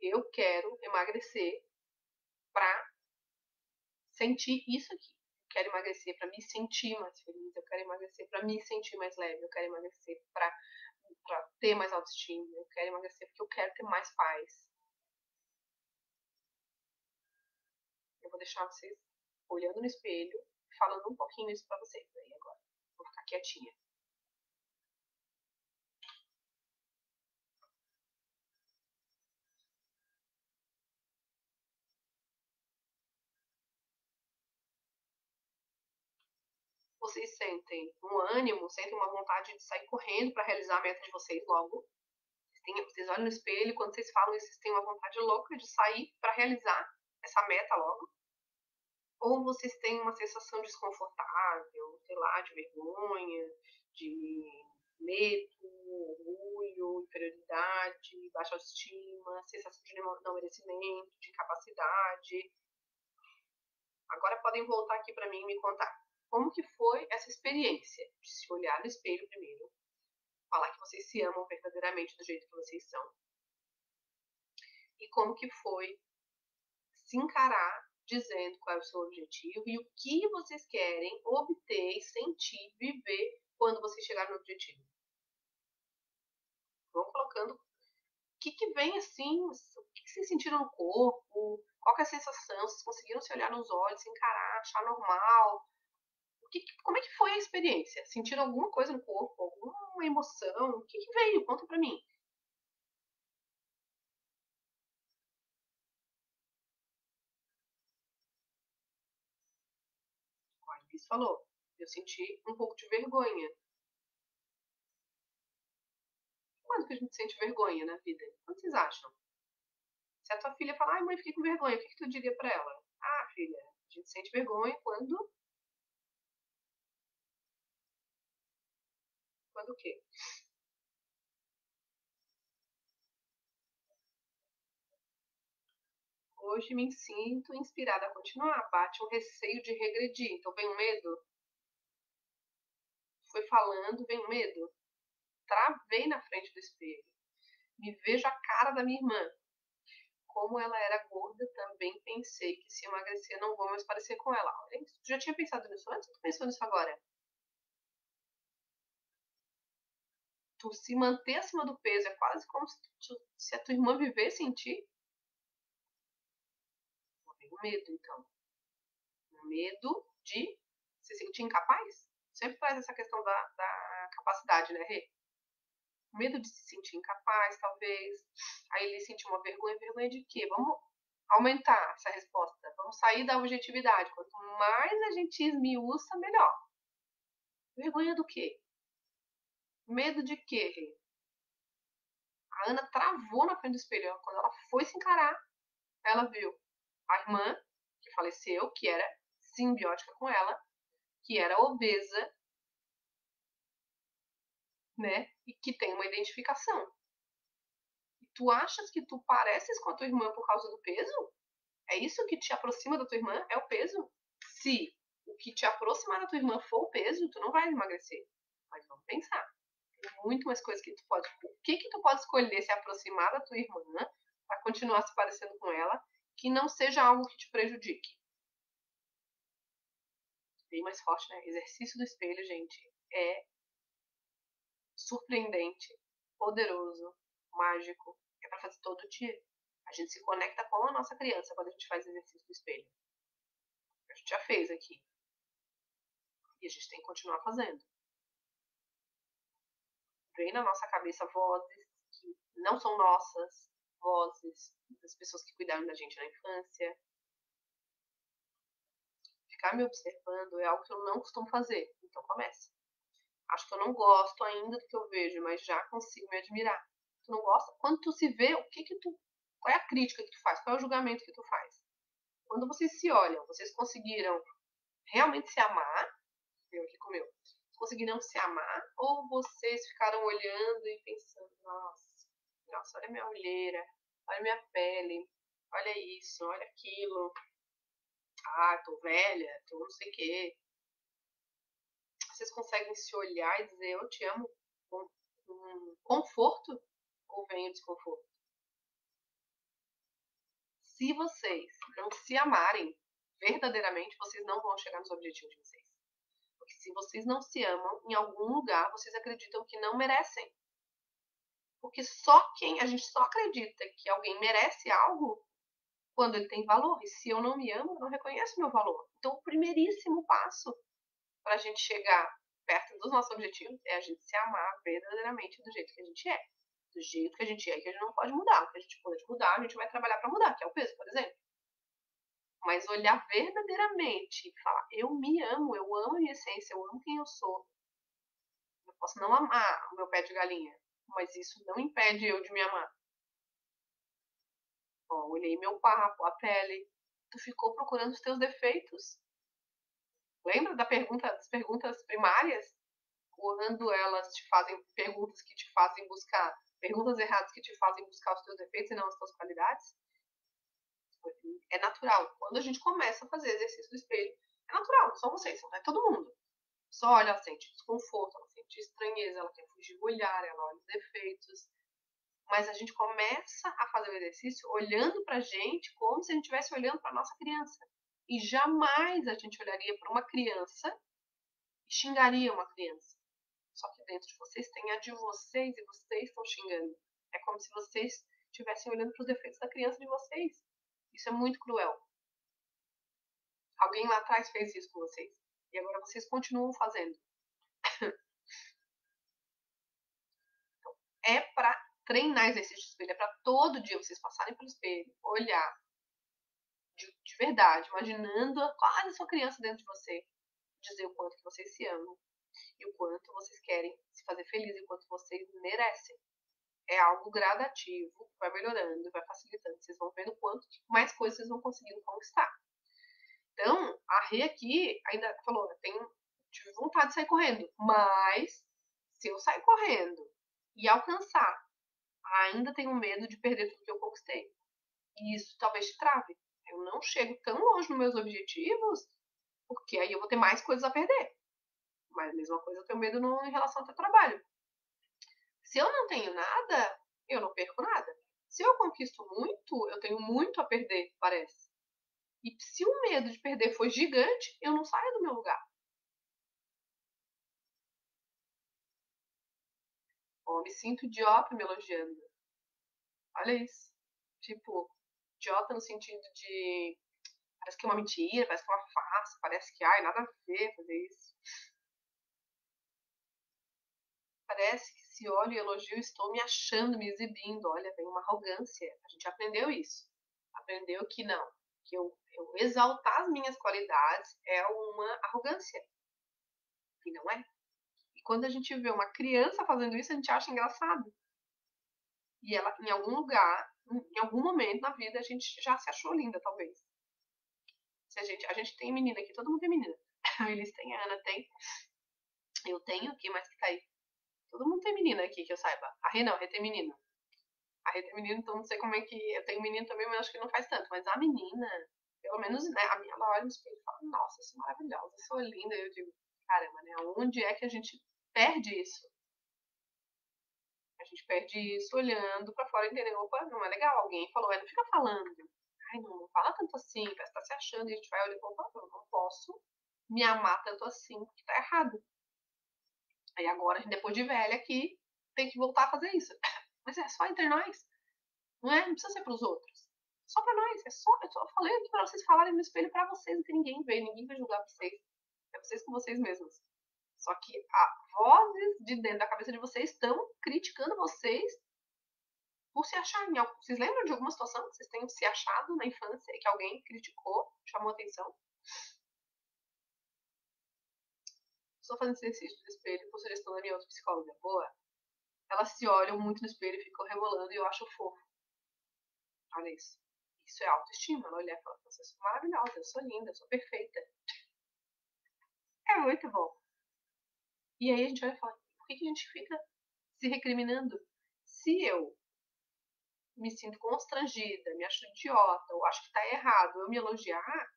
Eu quero emagrecer para sentir isso aqui. Eu quero emagrecer para me sentir mais feliz. Eu quero emagrecer para me sentir mais leve. Eu quero emagrecer para pra ter mais autoestima, eu quero emagrecer porque eu quero ter mais paz. Eu vou deixar vocês olhando no espelho, falando um pouquinho isso pra vocês aí agora. Vou ficar quietinha. Vocês sentem um ânimo, sentem uma vontade de sair correndo para realizar a meta de vocês logo. Vocês olham no espelho e quando vocês falam isso, vocês têm uma vontade louca de sair para realizar essa meta logo. Ou vocês têm uma sensação desconfortável, sei lá, de vergonha, de medo, orgulho, inferioridade, baixa autoestima, sensação de não merecimento, de incapacidade. Agora podem voltar aqui para mim e me contar como que foi essa experiência de se olhar no espelho primeiro, falar que vocês se amam verdadeiramente do jeito que vocês são, e como que foi se encarar dizendo qual é o seu objetivo e o que vocês querem obter e sentir, viver quando vocês chegarem no objetivo. Vão colocando o que vem assim, o que vocês sentiram no corpo, qual que é a sensação, vocês conseguiram se olhar nos olhos, se encarar, achar normal. Como é que foi a experiência? Sentiram alguma coisa no corpo, alguma emoção? O que veio? Conta pra mim. A Liz falou, eu senti um pouco de vergonha. Quando que a gente sente vergonha na vida? Quando vocês acham? Se a tua filha falar, ai mãe, fiquei com vergonha, o que tu diria pra ela? Ah, filha, a gente sente vergonha quando. Quando o quê? Hoje me sinto inspirada a continuar. Bate um receio de regredir. Então vem um medo. Foi falando, vem um medo. Travei na frente do espelho. Me vejo a cara da minha irmã. Como ela era gorda, também pensei que se emagrecer não vou mais parecer com ela. Olha, tu já tinha pensado nisso antes ou tu pensou nisso agora? Tu se manter acima do peso é quase como se a tua irmã vivesse em ti. Vem o medo, então. O medo de se sentir incapaz. Sempre traz essa questão da capacidade, né, Rê? Medo de se sentir incapaz, talvez. Aí ele sentiu uma vergonha. Vergonha de quê? Vamos aumentar essa resposta. Vamos sair da objetividade. Quanto mais a gente esmiuça, melhor. Vergonha do quê? Medo de quê, Rê? A Ana travou na frente do espelho. Quando ela foi se encarar, ela viu a irmã, que faleceu, que era simbiótica com ela, que era obesa, né? E que tem uma identificação. E tu achas que tu pareces com a tua irmã por causa do peso? É isso que te aproxima da tua irmã? É o peso? Se o que te aproximar da tua irmã for o peso, tu não vai emagrecer. Mas vamos pensar. Tem muito mais coisas que tu pode. O que tu pode escolher se aproximar da tua irmã para continuar se parecendo com ela, que não seja algo que te prejudique? Bem mais forte, né? Exercício do espelho, gente, é surpreendente, poderoso, mágico. É para fazer todo dia. A gente se conecta com a nossa criança quando a gente faz exercício do espelho. A gente já fez aqui. E a gente tem que continuar fazendo. Vem na nossa cabeça vozes que não são nossas, vozes das pessoas que cuidaram da gente na infância. Ficar me observando é algo que eu não costumo fazer. Então comece. Acho que eu não gosto ainda do que eu vejo, mas já consigo me admirar. Tu não gosta? Quando tu se vê, o que que tu. Qual é a crítica que tu faz? Qual é o julgamento que tu faz? Quando vocês se olham, vocês conseguiram realmente se amar? Eu aqui com o meu. Conseguiram se amar? Ou vocês ficaram olhando e pensando, nossa, olha minha olheira, olha minha pele, olha isso, olha aquilo. Ah, tô velha, tô não sei o quê. Vocês conseguem se olhar e dizer eu te amo com conforto ou vem o desconforto? Se vocês não se amarem verdadeiramente, vocês não vão chegar nos objetivos de vocês. Porque se vocês não se amam, em algum lugar vocês acreditam que não merecem. Porque a gente só acredita que alguém merece algo quando ele tem valor. E se eu não me amo, eu não reconheço meu valor. Então, o primeiríssimo passo para a gente chegar perto dos nossos objetivos é a gente se amar verdadeiramente do jeito que a gente é. Do jeito que a gente é, que a gente não pode mudar. O que a gente pode mudar, a gente vai trabalhar para mudar, que é o peso, por exemplo. Mas olhar verdadeiramente e falar, eu me amo, eu amo a minha essência, eu amo quem eu sou. Eu posso não amar o meu pé de galinha, mas isso não impede eu de me amar. Ó, olhei meu papo, a pele. Tu ficou procurando os teus defeitos. Lembra das perguntas primárias? Quando elas te fazem perguntas que te fazem buscar, perguntas erradas que te fazem buscar os teus defeitos e não as tuas qualidades? É natural. Quando a gente começa a fazer exercício do espelho, é natural, não são vocês, não é todo mundo. Só olha, ela sente desconforto, ela sente estranheza, ela quer fugir do olhar, ela olha os defeitos. Mas a gente começa a fazer o exercício olhando pra gente como se a gente estivesse olhando para nossa criança. E jamais a gente olharia para uma criança e xingaria uma criança. Só que dentro de vocês tem a de vocês e vocês estão xingando. É como se vocês estivessem olhando para os defeitos da criança de vocês. Isso é muito cruel. Alguém lá atrás fez isso com vocês. E agora vocês continuam fazendo. É para treinar exercício de espelho. É para todo dia vocês passarem pelo espelho, olhar de verdade, imaginando quase a sua criança dentro de você. Dizer o quanto que vocês se amam e o quanto vocês querem se fazer feliz e o quanto vocês merecem. É algo gradativo, vai melhorando, vai facilitando. Vocês vão vendo quanto mais coisas vocês vão conseguindo conquistar. Então, a Rê aqui ainda falou, tive vontade de sair correndo, mas se eu sair correndo e alcançar, ainda tenho medo de perder tudo que eu conquistei. E isso talvez te trave. Eu não chego tão longe nos meus objetivos, porque aí eu vou ter mais coisas a perder. Mas a mesma coisa eu tenho medo em relação ao teu trabalho. Se eu não tenho nada, eu não perco nada. Se eu conquisto muito, eu tenho muito a perder, parece. E se o medo de perder foi gigante, eu não saio do meu lugar. Ó, me sinto idiota me elogiando. Olha isso. Tipo, idiota no sentido de. Parece que é uma mentira, parece que é uma farsa, parece que, ai, nada a ver fazer isso. Parece que se olho e elogio, estou me achando, me exibindo. Olha, vem uma arrogância. A gente aprendeu isso. Aprendeu que não. Que eu exaltar as minhas qualidades é uma arrogância. E não é. E quando a gente vê uma criança fazendo isso, a gente acha engraçado. E ela, em algum lugar, em algum momento na vida, a gente já se achou linda, talvez. Se a gente tem menina aqui, todo mundo tem menina. A Elis tem, a Ana tem. Eu tenho aqui, mas que tá aí. Todo mundo tem menina aqui, que eu saiba. A Rê não, a Rê tem menino. A Rê tem menino, então não sei como é que. Eu tenho menino também, mas acho que não faz tanto. Mas a menina, pelo menos, né, a minha, ela olha no espelho e fala: Nossa, eu sou maravilhosa, eu sou linda. E eu digo: Caramba, né? Onde é que a gente perde isso? A gente perde isso olhando pra fora e entendendo: opa, não é legal. Alguém falou, não fica falando. Ai, não fala tanto assim, parece que tá se achando. E a gente vai olhando: opa, eu não posso me amar tanto assim, porque tá errado. Aí agora, depois de velha aqui, tem que voltar a fazer isso. Mas é só entre nós. Não é? Não precisa ser pros outros. Só pra nós. Eu só falei aqui pra vocês falarem no espelho pra vocês, não tem ninguém vai julgar vocês. É vocês com vocês mesmos. Só que vozes de dentro da cabeça de vocês estão criticando vocês por se acharem. Vocês lembram de alguma situação que vocês tenham se achado na infância e que alguém criticou, chamou atenção? Estou fazendo esse exercício do espelho por sugestão da minha outra psicóloga. Boa. Elas se olham muito no espelho e ficam rebolando e eu acho fofo. Olha isso. Isso é autoestima. Ela olha e fala: eu sou maravilhosa, eu sou linda, eu sou perfeita. É muito bom. E aí a gente vai falar: por que a gente fica se recriminando? Se eu me sinto constrangida, me acho idiota, ou acho que tá errado eu me elogiar,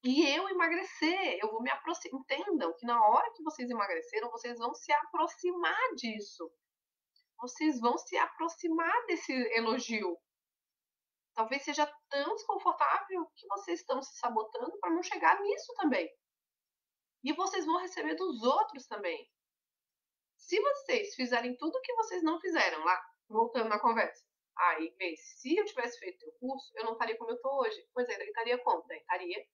e eu emagrecer, eu vou me aproximar. Entendam que na hora que vocês emagreceram, vocês vão se aproximar disso. Vocês vão se aproximar desse elogio. Talvez seja tão desconfortável que vocês estão se sabotando para não chegar nisso também. E vocês vão receber dos outros também. Se vocês fizerem tudo o que vocês não fizeram lá, voltando na conversa, aí, se eu tivesse feito o curso, eu não estaria como eu estou hoje. Pois é, daí estaria como? Daí estaria,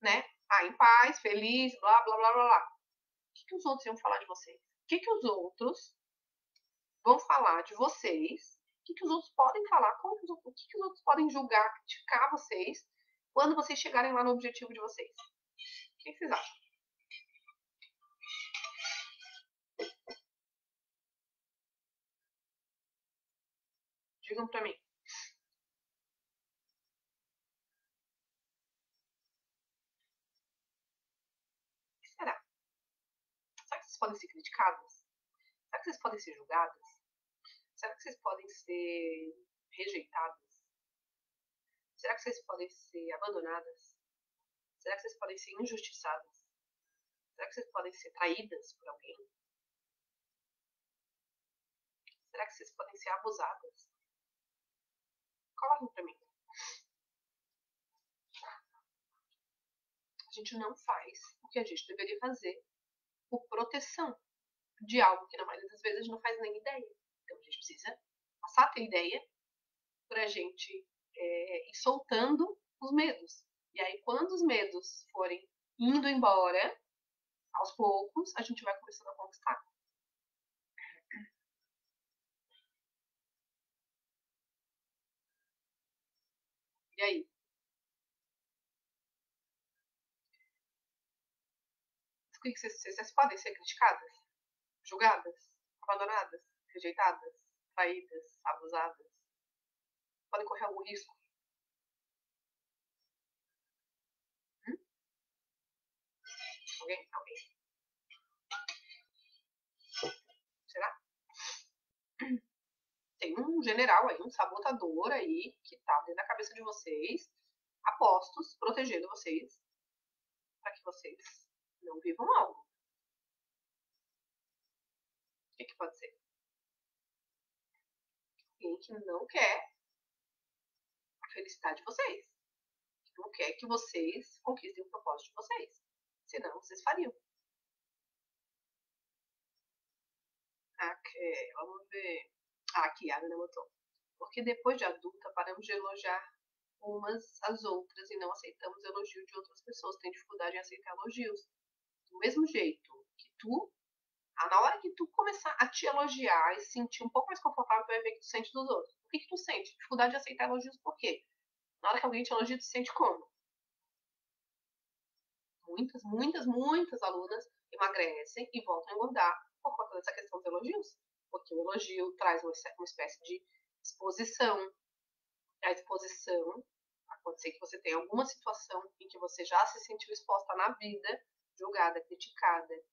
né? Em paz, feliz, blá, blá, blá, blá, blá. O que os outros iam falar de vocês? O que os outros vão falar de vocês? O que os outros podem falar? O que os outros podem julgar, criticar vocês quando vocês chegarem lá no objetivo de vocês? O que vocês acham? Digam pra mim. O que será? Será que vocês podem ser criticadas? Será que vocês podem ser julgadas? Será que vocês podem ser rejeitadas? Será que vocês podem ser abandonadas? Será que vocês podem ser injustiçadas? Será que vocês podem ser traídas por alguém? Será que vocês podem ser abusadas? Coloquem pra mim. A gente não faz o que a gente deveria fazer por proteção de algo que na maioria das vezes a gente não faz nem ideia. Então a gente precisa passar a ter ideia pra gente ir soltando os medos. E aí quando os medos forem indo embora, aos poucos, a gente vai começando a conquistar. E aí? Vocês podem ser criticadas, julgadas, abandonadas, rejeitadas, traídas, abusadas? Podem correr algum risco? Hum? Alguém? Será? Tem um general aí, um sabotador aí, que tá dentro da cabeça de vocês, apostos, protegendo vocês, para que vocês não vivam algo. O que pode ser? Alguém que não quer a felicidade de vocês. Que não quer que vocês conquistem o propósito de vocês. Senão, vocês fariam. Vamos ver. Aqui, a Ana botou. Porque depois de adulta, paramos de elogiar umas às outras e não aceitamos elogio de outras pessoas. Tem dificuldade em aceitar elogios. Do mesmo jeito que tu, na hora que tu começar a te elogiar e se sentir um pouco mais confortável, tu vai ver que tu sente dos outros. O que tu sente? Dificuldade de aceitar elogios por quê? Na hora que alguém te elogia, tu se sente como? Muitas alunas emagrecem e voltam a engordar por conta dessa questão dos elogios. Porque o elogio traz uma espécie de exposição. A exposição, pode ser que você tenha alguma situação em que você já se sentiu exposta na vida, julgada, criticada.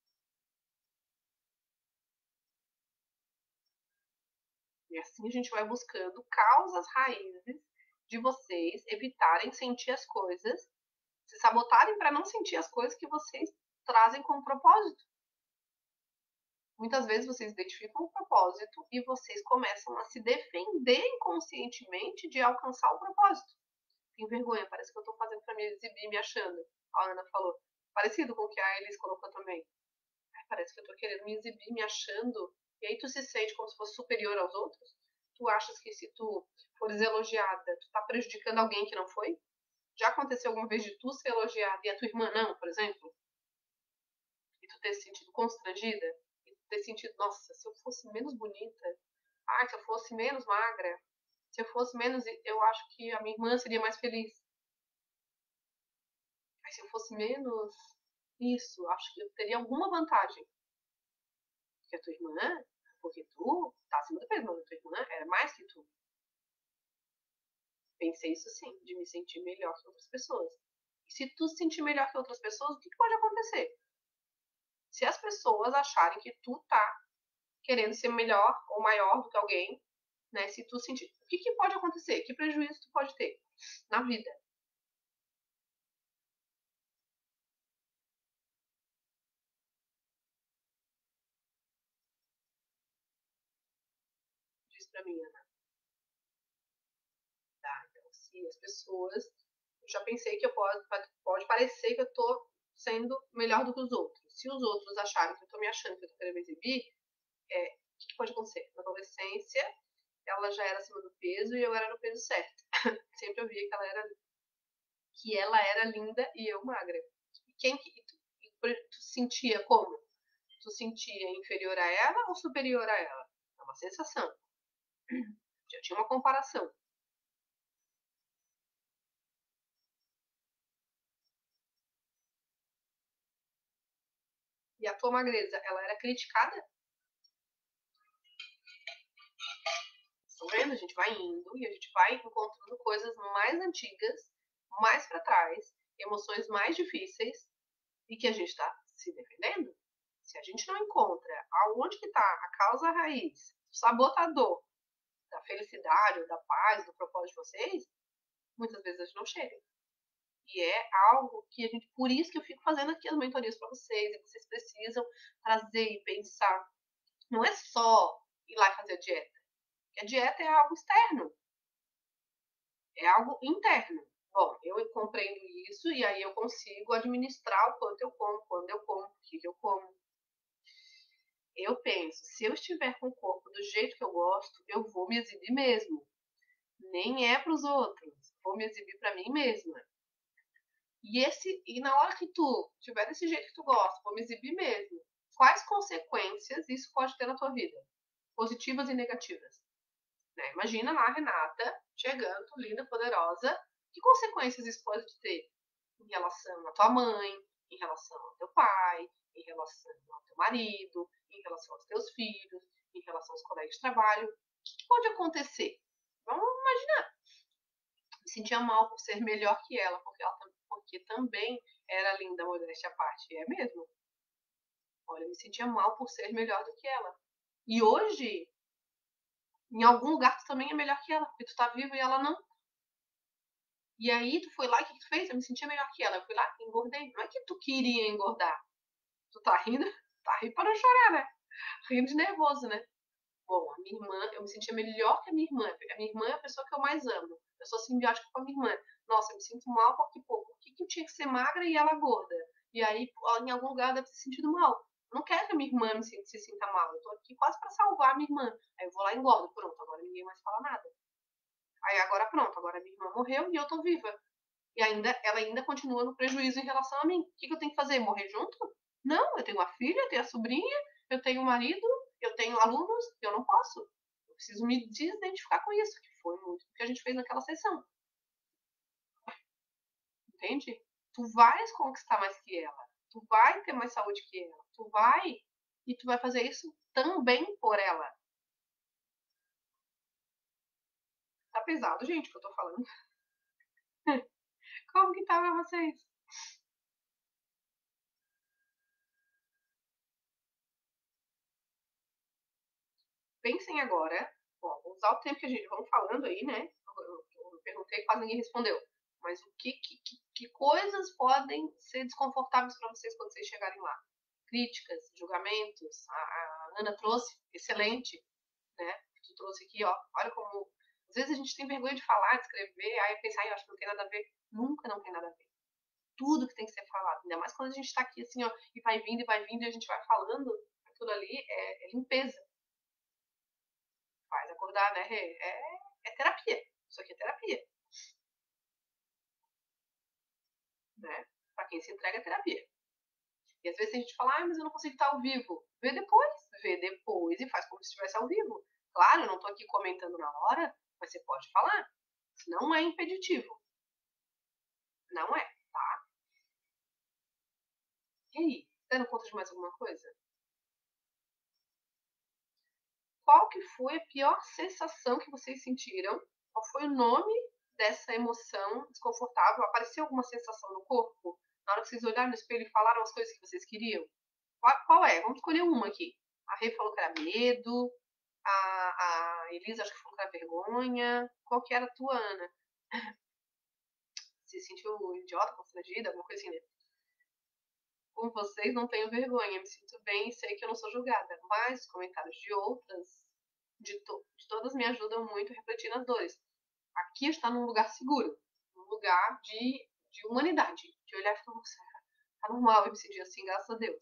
E assim a gente vai buscando causas raízes de vocês evitarem sentir as coisas, se sabotarem para não sentir as coisas que vocês trazem como propósito. Muitas vezes vocês identificam o propósito e vocês começam a se defender inconscientemente de alcançar o propósito. Tenho vergonha, parece que eu estou fazendo para me exibir, me achando. A Ana falou. Parecido com o que a Elis colocou também. Parece que eu estou querendo me exibir, me achando. E aí tu se sente como se fosse superior aos outros. Tu achas que se tu fores elogiada, tu tá prejudicando alguém que não foi? Já aconteceu alguma vez de tu ser elogiada e a tua irmã não, por exemplo? E tu ter se sentido constrangida? E tu ter sentido, nossa, se eu fosse menos bonita, se eu fosse menos magra, se eu fosse menos, eu acho que a minha irmã seria mais feliz. Se eu fosse menos isso, acho que eu teria alguma vantagem. Porque a tua irmã, porque tu tá acima do peso, mas a tua irmã era mais que tu. Pensei isso sim, de me sentir melhor que outras pessoas. E se tu se sentir melhor que outras pessoas, o que pode acontecer? Se as pessoas acharem que tu tá querendo ser melhor ou maior do que alguém, né? Se tu sentir. O que pode acontecer? Que prejuízo tu pode ter na vida? Diz pra mim, Ana. Tá, então, se as pessoas. Eu já pensei que pode parecer que eu tô sendo melhor do que os outros. Se os outros acharem que eu tô me achando, que eu tô querendo me exibir, O que pode acontecer? Na adolescência, ela já era acima do peso e eu era no peso certo. Sempre eu via que ela era linda e eu magra. Tu sentia como? Tu sentia inferior a ela ou superior a ela? É uma sensação. Já tinha uma comparação. E a tua magreza, ela era criticada? Estão vendo? A gente vai indo e a gente vai encontrando coisas mais antigas, mais para trás, emoções mais difíceis e que a gente está se defendendo. Se a gente não encontra aonde que está a causa raiz, o sabotador da felicidade, ou da paz, do propósito de vocês, muitas vezes a gente não chega. E é algo que a gente, por isso que eu fico fazendo aqui as mentorias para vocês, e vocês precisam trazer e pensar. Não é só ir lá e fazer a dieta. Porque a dieta é algo externo, é algo interno. Bom, eu compreendo isso e aí eu consigo administrar o quanto eu como, quando eu como, o que eu como. Eu penso, se eu estiver com o corpo do jeito que eu gosto, eu vou me exibir mesmo. Nem é para os outros, vou me exibir para mim mesma. E na hora que tu tiver desse jeito que tu gosta, vou me exibir mesmo. Quais consequências isso pode ter na tua vida? Positivas e negativas. Né? Imagina lá a Renata chegando, linda, poderosa. Que consequências isso pode ter em relação à tua mãe, em relação ao teu pai, em relação ao teu marido, em relação aos teus filhos, em relação aos colegas de trabalho? O que pode acontecer? Vamos imaginar. Me sentia mal por ser melhor que ela, porque também era linda, modéstia à parte. É mesmo. Olha, eu me sentia mal por ser melhor do que ela. E hoje, em algum lugar, tu também é melhor que ela, porque tu tá vivo e ela não. E aí, tu foi lá e o que tu fez? Eu me sentia melhor que ela. Eu fui lá e engordei. Não é que tu queria engordar. Tu tá rindo? Tá rindo para não chorar, né? Rindo de nervoso, né? Bom, a minha irmã, eu me sentia melhor que a minha irmã. A minha irmã é a pessoa que eu mais amo. Eu sou simbiótica com a minha irmã. Nossa, eu me sinto mal porque, pô, por que eu tinha que ser magra e ela gorda? E aí, em algum lugar, ela deve ter se sentido mal. Eu não quero que a minha irmã se sinta mal. Eu tô aqui quase pra salvar a minha irmã. Aí eu vou lá e engordo. Pronto, agora ninguém mais fala nada. Aí agora pronto, agora minha irmã morreu e eu tô viva. E ela ainda continua no prejuízo em relação a mim. O que eu tenho que fazer? Morrer junto? Não, eu tenho uma filha, eu tenho a sobrinha, eu tenho um marido, eu tenho alunos, eu não posso. Eu preciso me desidentificar com isso, que foi muito o que a gente fez naquela sessão. Entende? Tu vais conquistar mais que ela. Tu vai ter mais saúde que ela. Tu vai e tu vai fazer isso também por ela. Tá pesado, gente, o que eu tô falando. Como que tá pra vocês? Pensem agora. Bom, vou usar o tempo que a gente vamos falando aí, né? Eu perguntei, quase ninguém respondeu. Mas que coisas podem ser desconfortáveis para vocês quando vocês chegarem lá? Críticas, julgamentos. A Ana trouxe, excelente, né? Tu trouxe aqui, ó. Olha como. Às vezes a gente tem vergonha de falar, de escrever, aí pensar, eu acho que não tem nada a ver. Nunca não tem nada a ver. Tudo que tem que ser falado. Ainda mais quando a gente tá aqui assim, ó, e vai vindo, e a gente vai falando, aquilo ali é limpeza. Faz acordar, né? É terapia. Isso aqui é terapia, né? Pra quem se entrega é terapia. E às vezes a gente fala, mas eu não consigo estar ao vivo. Vê depois e faz como se estivesse ao vivo. Claro, eu não tô aqui comentando na hora, mas você pode falar. Não é impeditivo. Não é, tá? E aí? Você não conta de mais alguma coisa? Qual que foi a pior sensação que vocês sentiram? Qual foi o nome dessa emoção desconfortável? Apareceu alguma sensação no corpo? Na hora que vocês olharam no espelho e falaram as coisas que vocês queriam? Qual é? Vamos escolher uma aqui. A Rê falou que era medo. A Elisa acho que falou que era vergonha. Qual que era a tua, Ana? Se sentiu idiota, constrangida, alguma coisa assim, né? Com vocês não tenho vergonha, me sinto bem e sei que eu não sou julgada. Mas os comentários de outras, de todas me ajudam muito a refletir nas dores. Aqui está num lugar seguro, num lugar de humanidade, de olhar e falar, nossa, tá normal eu me sentir assim, graças a Deus.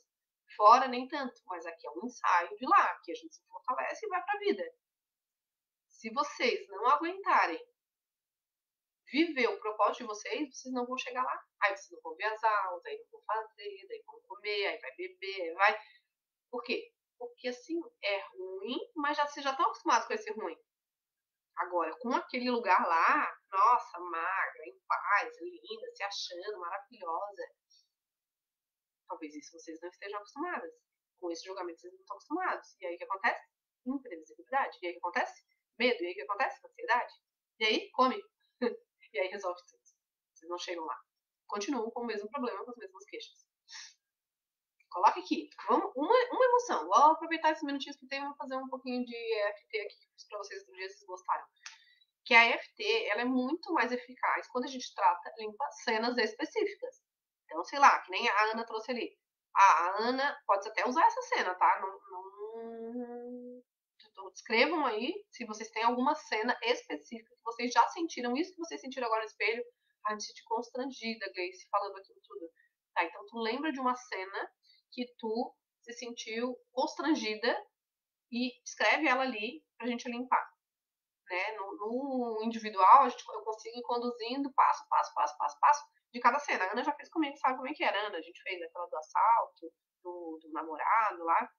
fora nem tanto, mas aqui é um ensaio de lá, que a gente se fortalece e vai pra vida. Se vocês não aguentarem viver o propósito de vocês não vão chegar lá. Aí vocês não vão ver as aulas, aí não vão fazer, daí vão comer, aí vai beber, aí vai. Por quê? Porque assim, é ruim, mas vocês já estão acostumados com esse ruim. Agora, com aquele lugar lá, nossa, magra, em paz, linda, se achando, maravilhosa. Talvez isso vocês não estejam acostumadas. Com esse julgamento vocês não estão acostumados. E aí o que acontece? Imprevisibilidade. E aí o que acontece? Medo. E aí o que acontece? Ansiedade. E aí, come. E aí resolve tudo. Vocês não chegam lá. Continuam com o mesmo problema, com as mesmas queixas. Coloque aqui. Vamos, uma emoção. Vou aproveitar esses minutinhos que tem e vou fazer um pouquinho de EFT aqui para vocês outro dia, se vocês gostaram. Que a EFT, ela é muito mais eficaz quando a gente trata, limpa cenas específicas. Então, sei lá, que nem a Ana trouxe ali. A Ana, pode até usar essa cena, tá? Escrevam aí se vocês têm alguma cena específica que vocês já sentiram, isso que vocês sentiram agora no espelho. A gente te constrangida, Gleice, falando aquilo tudo. Tá, então tu lembra de uma cena que tu se sentiu constrangida e escreve ela ali pra gente limpar. Né? No individual, eu consigo ir conduzindo passo de cada cena. A Ana já fez comigo, sabe como é que era, Ana? A gente fez aquela do assalto, do namorado lá.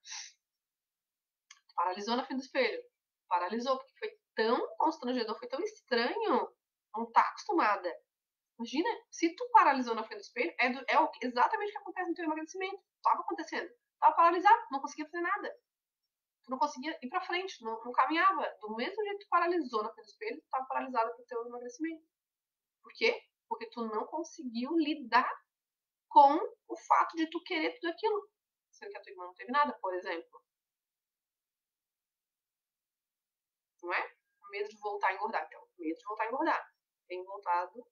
Paralisou na frente do espelho. Paralisou, porque foi tão constrangedor, foi tão estranho. Não tá acostumada. Imagina, se tu paralisou na frente do espelho, exatamente o que acontece no teu emagrecimento. Tava acontecendo. Tava paralisado, não conseguia fazer nada. Tu não conseguia ir pra frente, não caminhava. Do mesmo jeito que tu paralisou na frente do espelho, tu tava paralisado pro teu emagrecimento. Por quê? Porque tu não conseguiu lidar com o fato de tu querer tudo aquilo. Sendo que a tua irmã não teve nada, por exemplo. Não é? Medo de voltar a engordar. Então, medo de voltar a engordar. Tenho voltado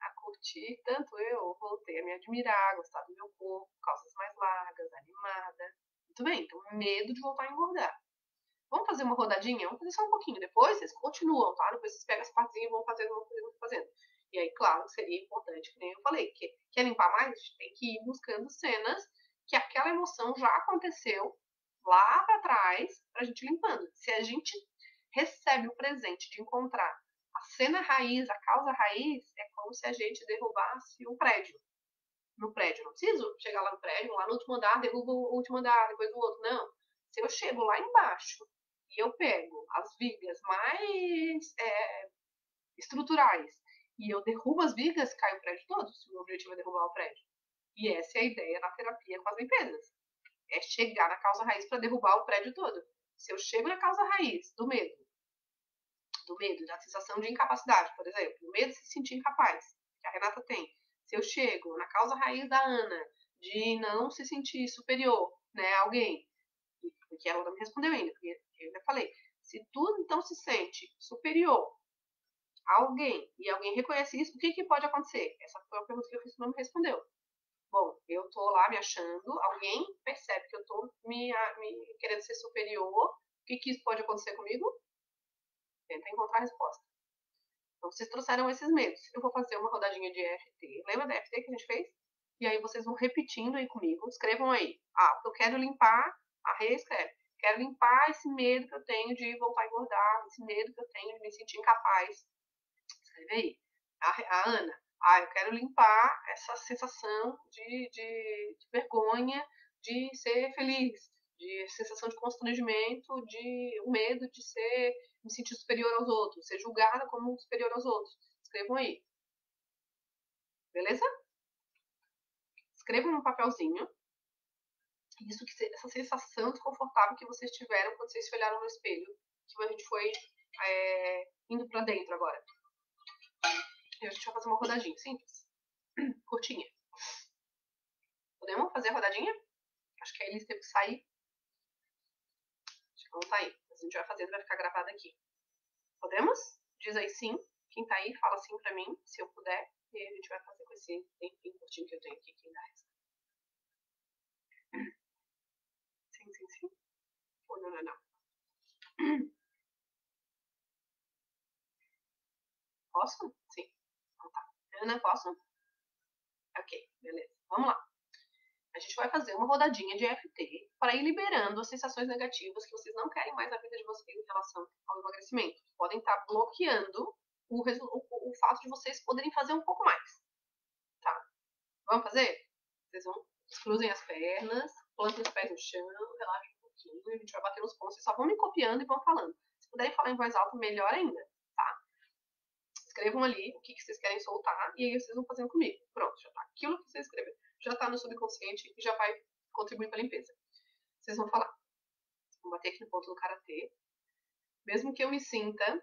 a curtir, tanto eu voltei a me admirar, gostar do meu corpo, calças mais largas, animada. Muito bem, então medo de voltar a engordar. Vamos fazer uma rodadinha? Vamos fazer só um pouquinho. Depois vocês continuam, tá? Depois vocês pegam essa partezinha e vão fazendo. E aí, claro, seria importante, que nem eu falei, que quer limpar mais? A gente tem que ir buscando cenas que aquela emoção já aconteceu lá pra trás, pra gente limpando. Se a gente recebe o presente de encontrar a cena raiz, a causa raiz, é como se a gente derrubasse um prédio. No prédio, não preciso chegar lá no prédio, lá no último andar, derrubo o último andar, depois o outro. Não. Se eu chego lá embaixo e eu pego as vigas mais estruturais e eu derrubo as vigas, cai o prédio todo, se o meu objetivo é derrubar o prédio. E essa é a ideia na terapia com as limpezas. É chegar na causa raiz para derrubar o prédio todo. Se eu chego na causa raiz do medo, da sensação de incapacidade, por exemplo, o medo de se sentir incapaz, que a Renata tem. Se eu chego na causa raiz da Ana, de não se sentir superior, né, a alguém, porque ela não me respondeu ainda, porque eu já falei, se tu então se sente superior a alguém e alguém reconhece isso, o que pode acontecer? Essa foi uma pergunta que eu fiz e não me respondeu. Bom, eu tô lá me achando, alguém percebe que eu tô me querendo ser superior, o que isso pode acontecer comigo? Tenta encontrar a resposta. Então, vocês trouxeram esses medos. Eu vou fazer uma rodadinha de EFT. Lembra da EFT que a gente fez? E aí vocês vão repetindo aí comigo. Escrevam aí. Ah, eu quero limpar. A reescreve. Quero limpar esse medo que eu tenho de voltar a engordar. Esse medo que eu tenho de me sentir incapaz. Escreve aí. A Ana. Ah, eu quero limpar essa sensação de vergonha de ser feliz. De sensação de constrangimento, de o medo de me sentir superior aos outros, ser julgada como superior aos outros. Escrevam aí. Beleza? Escrevam num papelzinho. Isso que essa sensação desconfortável que vocês tiveram quando vocês se olharam no espelho. Que a gente foi indo pra dentro agora. E a gente vai fazer uma rodadinha simples. Curtinha. Podemos fazer a rodadinha? Acho que a Elis teve que sair. Acho que não tá aí. Mas a gente vai fazer, vai ficar gravado aqui. Podemos? Diz aí sim. Quem tá aí, fala sim pra mim, se eu puder. E aí a gente vai fazer com esse tempinho curtinho que eu tenho aqui. Quem dá essa? Sim. Ou não. Posso? Sim. Então tá. Ana, posso? Ok, beleza. Vamos lá. A gente vai fazer uma rodadinha de EFT para ir liberando as sensações negativas que vocês não querem mais na vida de vocês em relação ao emagrecimento. Podem estar bloqueando o fato de vocês poderem fazer um pouco mais, tá? Vamos fazer? Vocês vão, cruzem as pernas, plantem os pés no chão, relaxem um pouquinho, a gente vai bater nos pontos, vocês só vão me copiando e vão falando. Se puderem falar em voz alta, melhor ainda, tá? Escrevam ali o que vocês querem soltar e aí vocês vão fazendo comigo. Pronto, já tá. Aquilo que vocês escreveram já tá no subconsciente e já vai contribuir para a limpeza. Vocês vão falar. Vou bater aqui no ponto do karatê. Mesmo que eu me sinta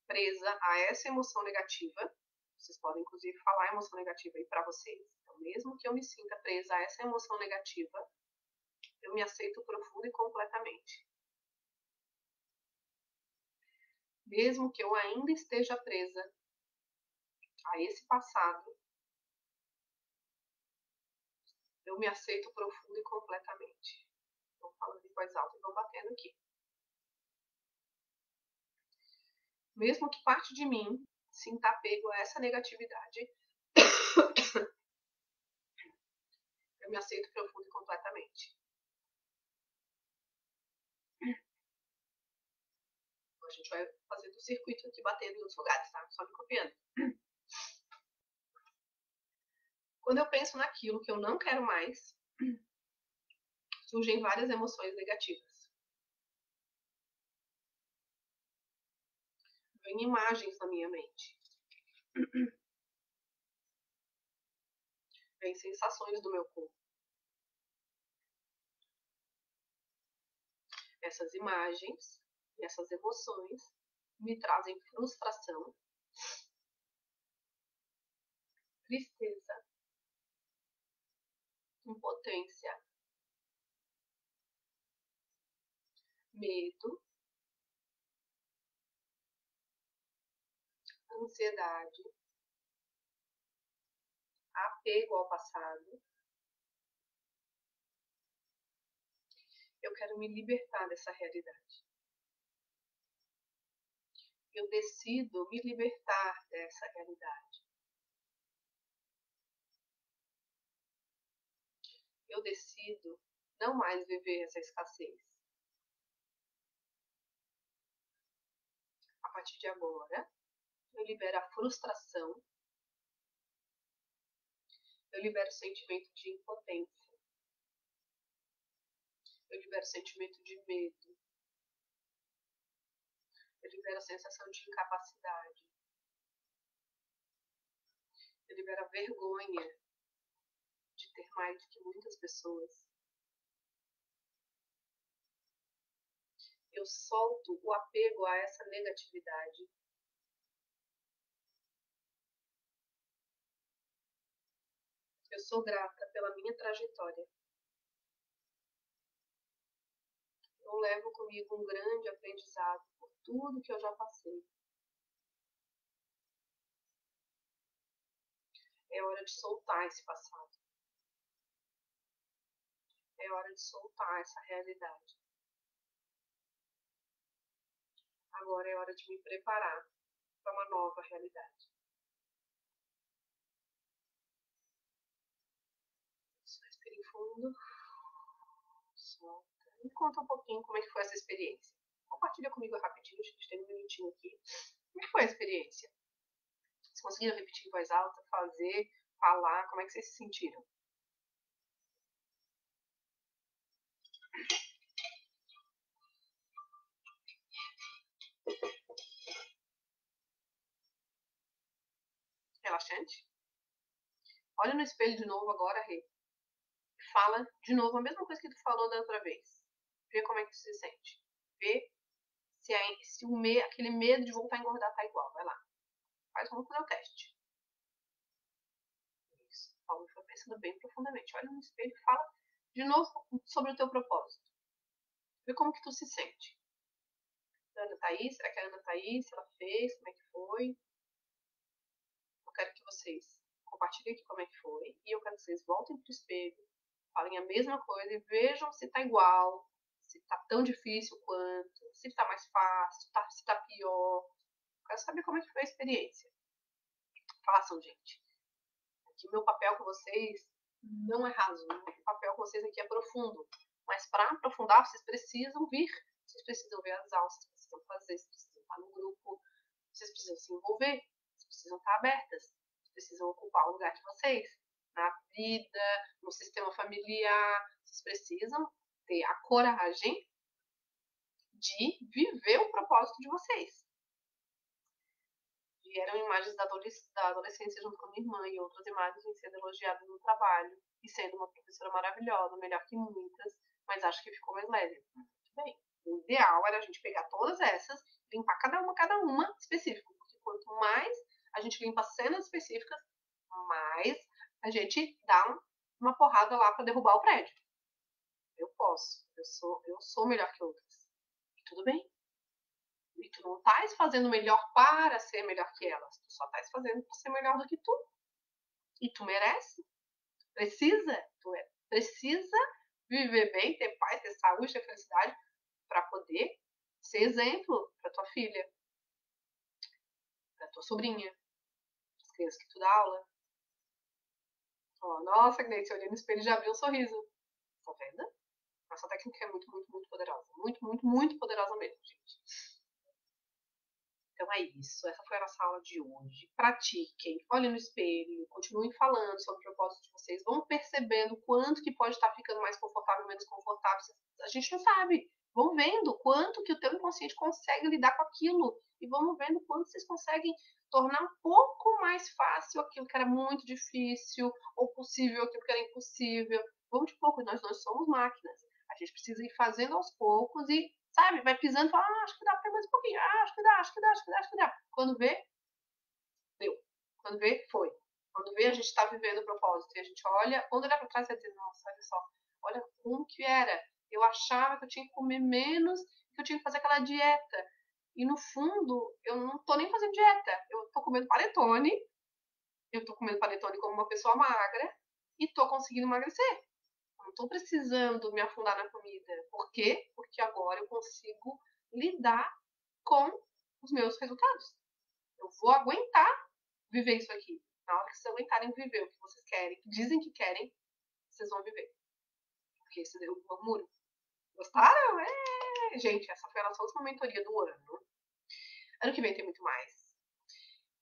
presa a essa emoção negativa, vocês podem inclusive falar a emoção negativa aí para vocês. Então, mesmo que eu me sinta presa a essa emoção negativa, eu me aceito profundo e completamente. Mesmo que eu ainda esteja presa a esse passado, eu me aceito profundo e completamente. Vão falando em voz alta e vão batendo aqui. Mesmo que parte de mim sinta apego a essa negatividade, eu me aceito profundo e completamente. A gente vai fazer do circuito aqui batendo em outros lugares, tá? Só me copiando. Quando eu penso naquilo que eu não quero mais, surgem várias emoções negativas. Vêm imagens na minha mente. Vêm sensações do meu corpo. Essas imagens e essas emoções me trazem frustração, tristeza, impotência, medo, ansiedade, apego ao passado. Eu quero me libertar dessa realidade. Eu decido me libertar dessa realidade. Eu decido não mais viver essa escassez. A partir de agora, eu libero a frustração, eu libero o sentimento de impotência, eu libero o sentimento de medo, eu libero a sensação de incapacidade, eu libero a vergonha de ter mais do que muitas pessoas. Eu solto o apego a essa negatividade. Eu sou grata pela minha trajetória. Eu levo comigo um grande aprendizado por tudo que eu já passei. É hora de soltar esse passado. É hora de soltar essa realidade. Agora é hora de me preparar para uma nova realidade. Respire fundo. Solta. Me conta um pouquinho como é que foi essa experiência. Compartilha comigo rapidinho, a gente tem um minutinho aqui. Como é que foi a experiência? Vocês conseguiram repetir em voz alta, fazer, falar? Como é que vocês se sentiram? Relaxante? Olha no espelho de novo agora, Rê. Fala de novo a mesma coisa que tu falou da outra vez. Vê como é que tu se sente. Vê se aquele medo de voltar a engordar tá igual. Vai lá. Vamos fazer o teste. Isso. Paulo foi pensando bem profundamente. Olha no espelho e fala de novo sobre o teu propósito. Vê como que tu se sente. Ana Thaís, será que a Ana Thaís, ela fez, como é que foi? Eu quero que vocês compartilhem aqui como é que foi. E eu quero que vocês voltem pro espelho, falem a mesma coisa e vejam se tá igual, se tá tão difícil quanto, se tá mais fácil, se tá pior. Eu quero saber como é que foi a experiência. Façam, gente. Aqui meu papel com vocês não é raso. O papel com vocês aqui é profundo. Mas para aprofundar, vocês precisam vir. Vocês precisam ver as aulas, vocês precisam fazer, vocês precisam estar no grupo, vocês precisam se envolver, vocês precisam estar abertas, vocês precisam ocupar o lugar de vocês na vida, no sistema familiar. Vocês precisam ter a coragem de viver o propósito de vocês. Vieram imagens da adolescência junto com a minha irmã e outras imagens em sendo elogiada no trabalho e sendo uma professora maravilhosa, melhor que muitas, mas acho que ficou mais leve. Muito bem. O ideal era a gente pegar todas essas, limpar cada uma específica, porque quanto mais a gente limpa cenas específicas, mais a gente dá uma porrada lá para derrubar o prédio. Eu posso, eu sou melhor que outras. E tudo bem. E tu não estás fazendo melhor para ser melhor que elas. Tu só estás fazendo para ser melhor do que tu. E tu merece. Precisa viver bem, ter paz, ter saúde, ter felicidade para poder ser exemplo para tua filha, para tua sobrinha, as crianças que tu dá aula. Oh, nossa, Gleice, olhei no espelho e já abriu um sorriso. Tá vendo? Essa técnica é muito, muito, muito poderosa. Muito, muito, muito poderosa mesmo, gente. Então é isso, essa foi a nossa aula de hoje. Pratiquem, olhem no espelho, continuem falando sobre o propósito de vocês, vão percebendo quanto que pode estar ficando mais confortável, menos confortável. A gente não sabe. Vão vendo quanto que o teu inconsciente consegue lidar com aquilo. E vamos vendo quanto vocês conseguem tornar um pouco mais fácil aquilo que era muito difícil, ou possível aquilo que era impossível. Vamos de pouco, nós não somos máquinas. A gente precisa ir fazendo aos poucos e sabe, vai pisando e fala, acho que dá pra mais um pouquinho, acho que dá, acho que dá, acho que dá, acho que dá. Quando vê, deu. Quando vê, foi. Quando vê, a gente tá vivendo o propósito. E a gente olha, quando olhar pra trás, vai dizer, nossa, olha só, olha como que era. Eu achava que eu tinha que comer menos, que eu tinha que fazer aquela dieta. E no fundo, eu não tô nem fazendo dieta. Eu tô comendo panetone, eu tô comendo panetone como uma pessoa magra, e tô conseguindo emagrecer. Não estou precisando me afundar na comida. Por quê? Porque agora eu consigo lidar com os meus resultados. Eu vou aguentar viver isso aqui. Na hora que vocês aguentarem viver o que vocês querem, que dizem que querem, vocês vão viver. Porque esse deu o muro. Gostaram? É! Gente, essa foi a nossa última mentoria do ano. Ano que vem tem muito mais.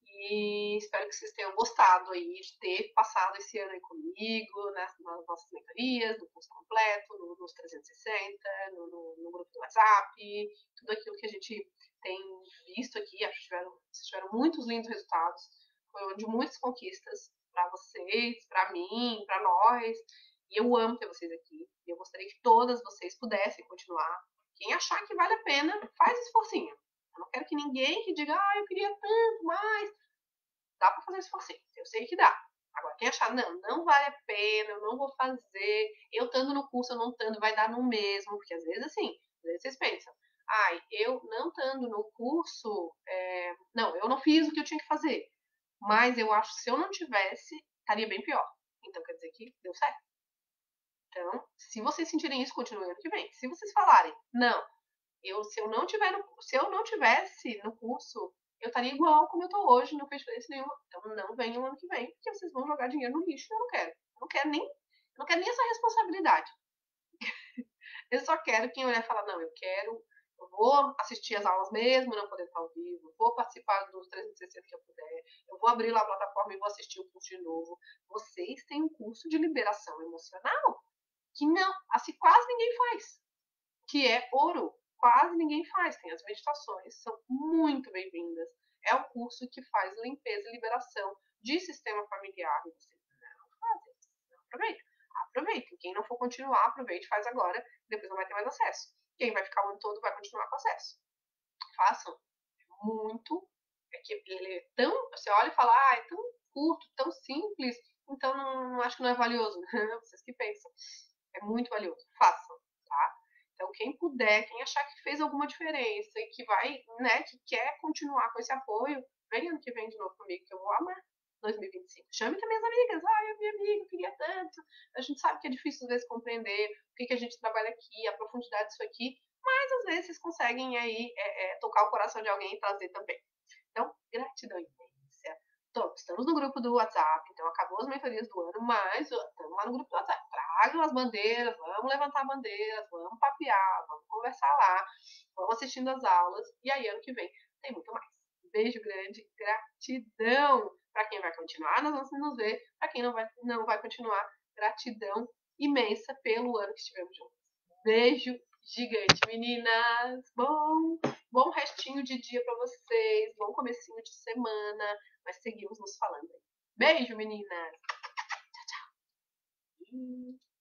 E espero que vocês tenham gostado aí de ter passado esse ano aí comigo, né, nas nossas mentorias, no curso completo, nos 360, no grupo do WhatsApp, tudo aquilo que a gente tem visto aqui. Acho que vocês tiveram muitos lindos resultados. Foi um ano de muitas conquistas para vocês, para mim, para nós. E eu amo ter vocês aqui. E eu gostaria que todas vocês pudessem continuar. Quem achar que vale a pena, faz esforcinho. Eu não quero que ninguém que diga, eu queria tanto mais. Dá pra fazer esforcinho, eu sei que dá. Agora, quem achar, não vale a pena, eu não vou fazer, eu estando no curso, eu não estando, vai dar no mesmo, porque às vezes assim, às vezes vocês pensam, eu não estando no curso, não, eu não fiz o que eu tinha que fazer, mas eu acho que se eu não tivesse, estaria bem pior. Então quer dizer que deu certo. Então, se vocês sentirem isso, continuem ano que vem. Se vocês falarem, não, se eu não tivesse no curso, eu estaria igual como eu tô hoje, não fez diferença nenhuma. Então não venham ano que vem, porque vocês vão jogar dinheiro no lixo e eu não quero. Eu não quero nem essa responsabilidade. Eu só quero quem olhar e falar, não, eu vou assistir as aulas mesmo, não poder estar ao vivo, vou participar dos 360 que eu puder, eu vou abrir lá a plataforma e vou assistir o curso de novo. Vocês têm um curso de liberação emocional que não, assim, quase ninguém faz, que é ouro. Quase ninguém faz. Tem as meditações, são muito bem-vindas. É um curso que faz limpeza e liberação de sistema familiar. E vocês não fazem. Não aproveitem. Aproveitem. Quem não for continuar, aproveite, faz agora. Depois não vai ter mais acesso. Quem vai ficar o ano todo vai continuar com acesso. Façam. Muito. É que ele é tão. Você olha e fala, é tão curto, tão simples. Então não acho que não é valioso. Vocês que pensam. É muito valioso. Façam, tá? Então, quem puder, quem achar que fez alguma diferença e que vai, né, que quer continuar com esse apoio, vem ano que vem de novo comigo, que eu vou amar 2025. Chame também as amigas. Eu minha amiga, queria tanto. A gente sabe que é difícil às vezes compreender o que a gente trabalha aqui, a profundidade disso aqui, mas às vezes vocês conseguem aí tocar o coração de alguém e trazer também. Então, gratidão imensa. Estamos no grupo do WhatsApp, então acabou as mentorias do ano, mas estamos Vamos lá no grupo do WhatsApp. Tragam as bandeiras, vamos levantar bandeiras, vamos papear, vamos conversar lá, vamos assistindo as aulas. E aí, ano que vem, tem muito mais. Beijo grande, gratidão para quem vai continuar, nós vamos nos ver. Para quem não vai continuar, gratidão imensa pelo ano que estivemos juntos. Beijo gigante, meninas. Bom restinho de dia para vocês, bom comecinho de semana, mas seguimos nos falando. Beijo, meninas. Tchau, tchau.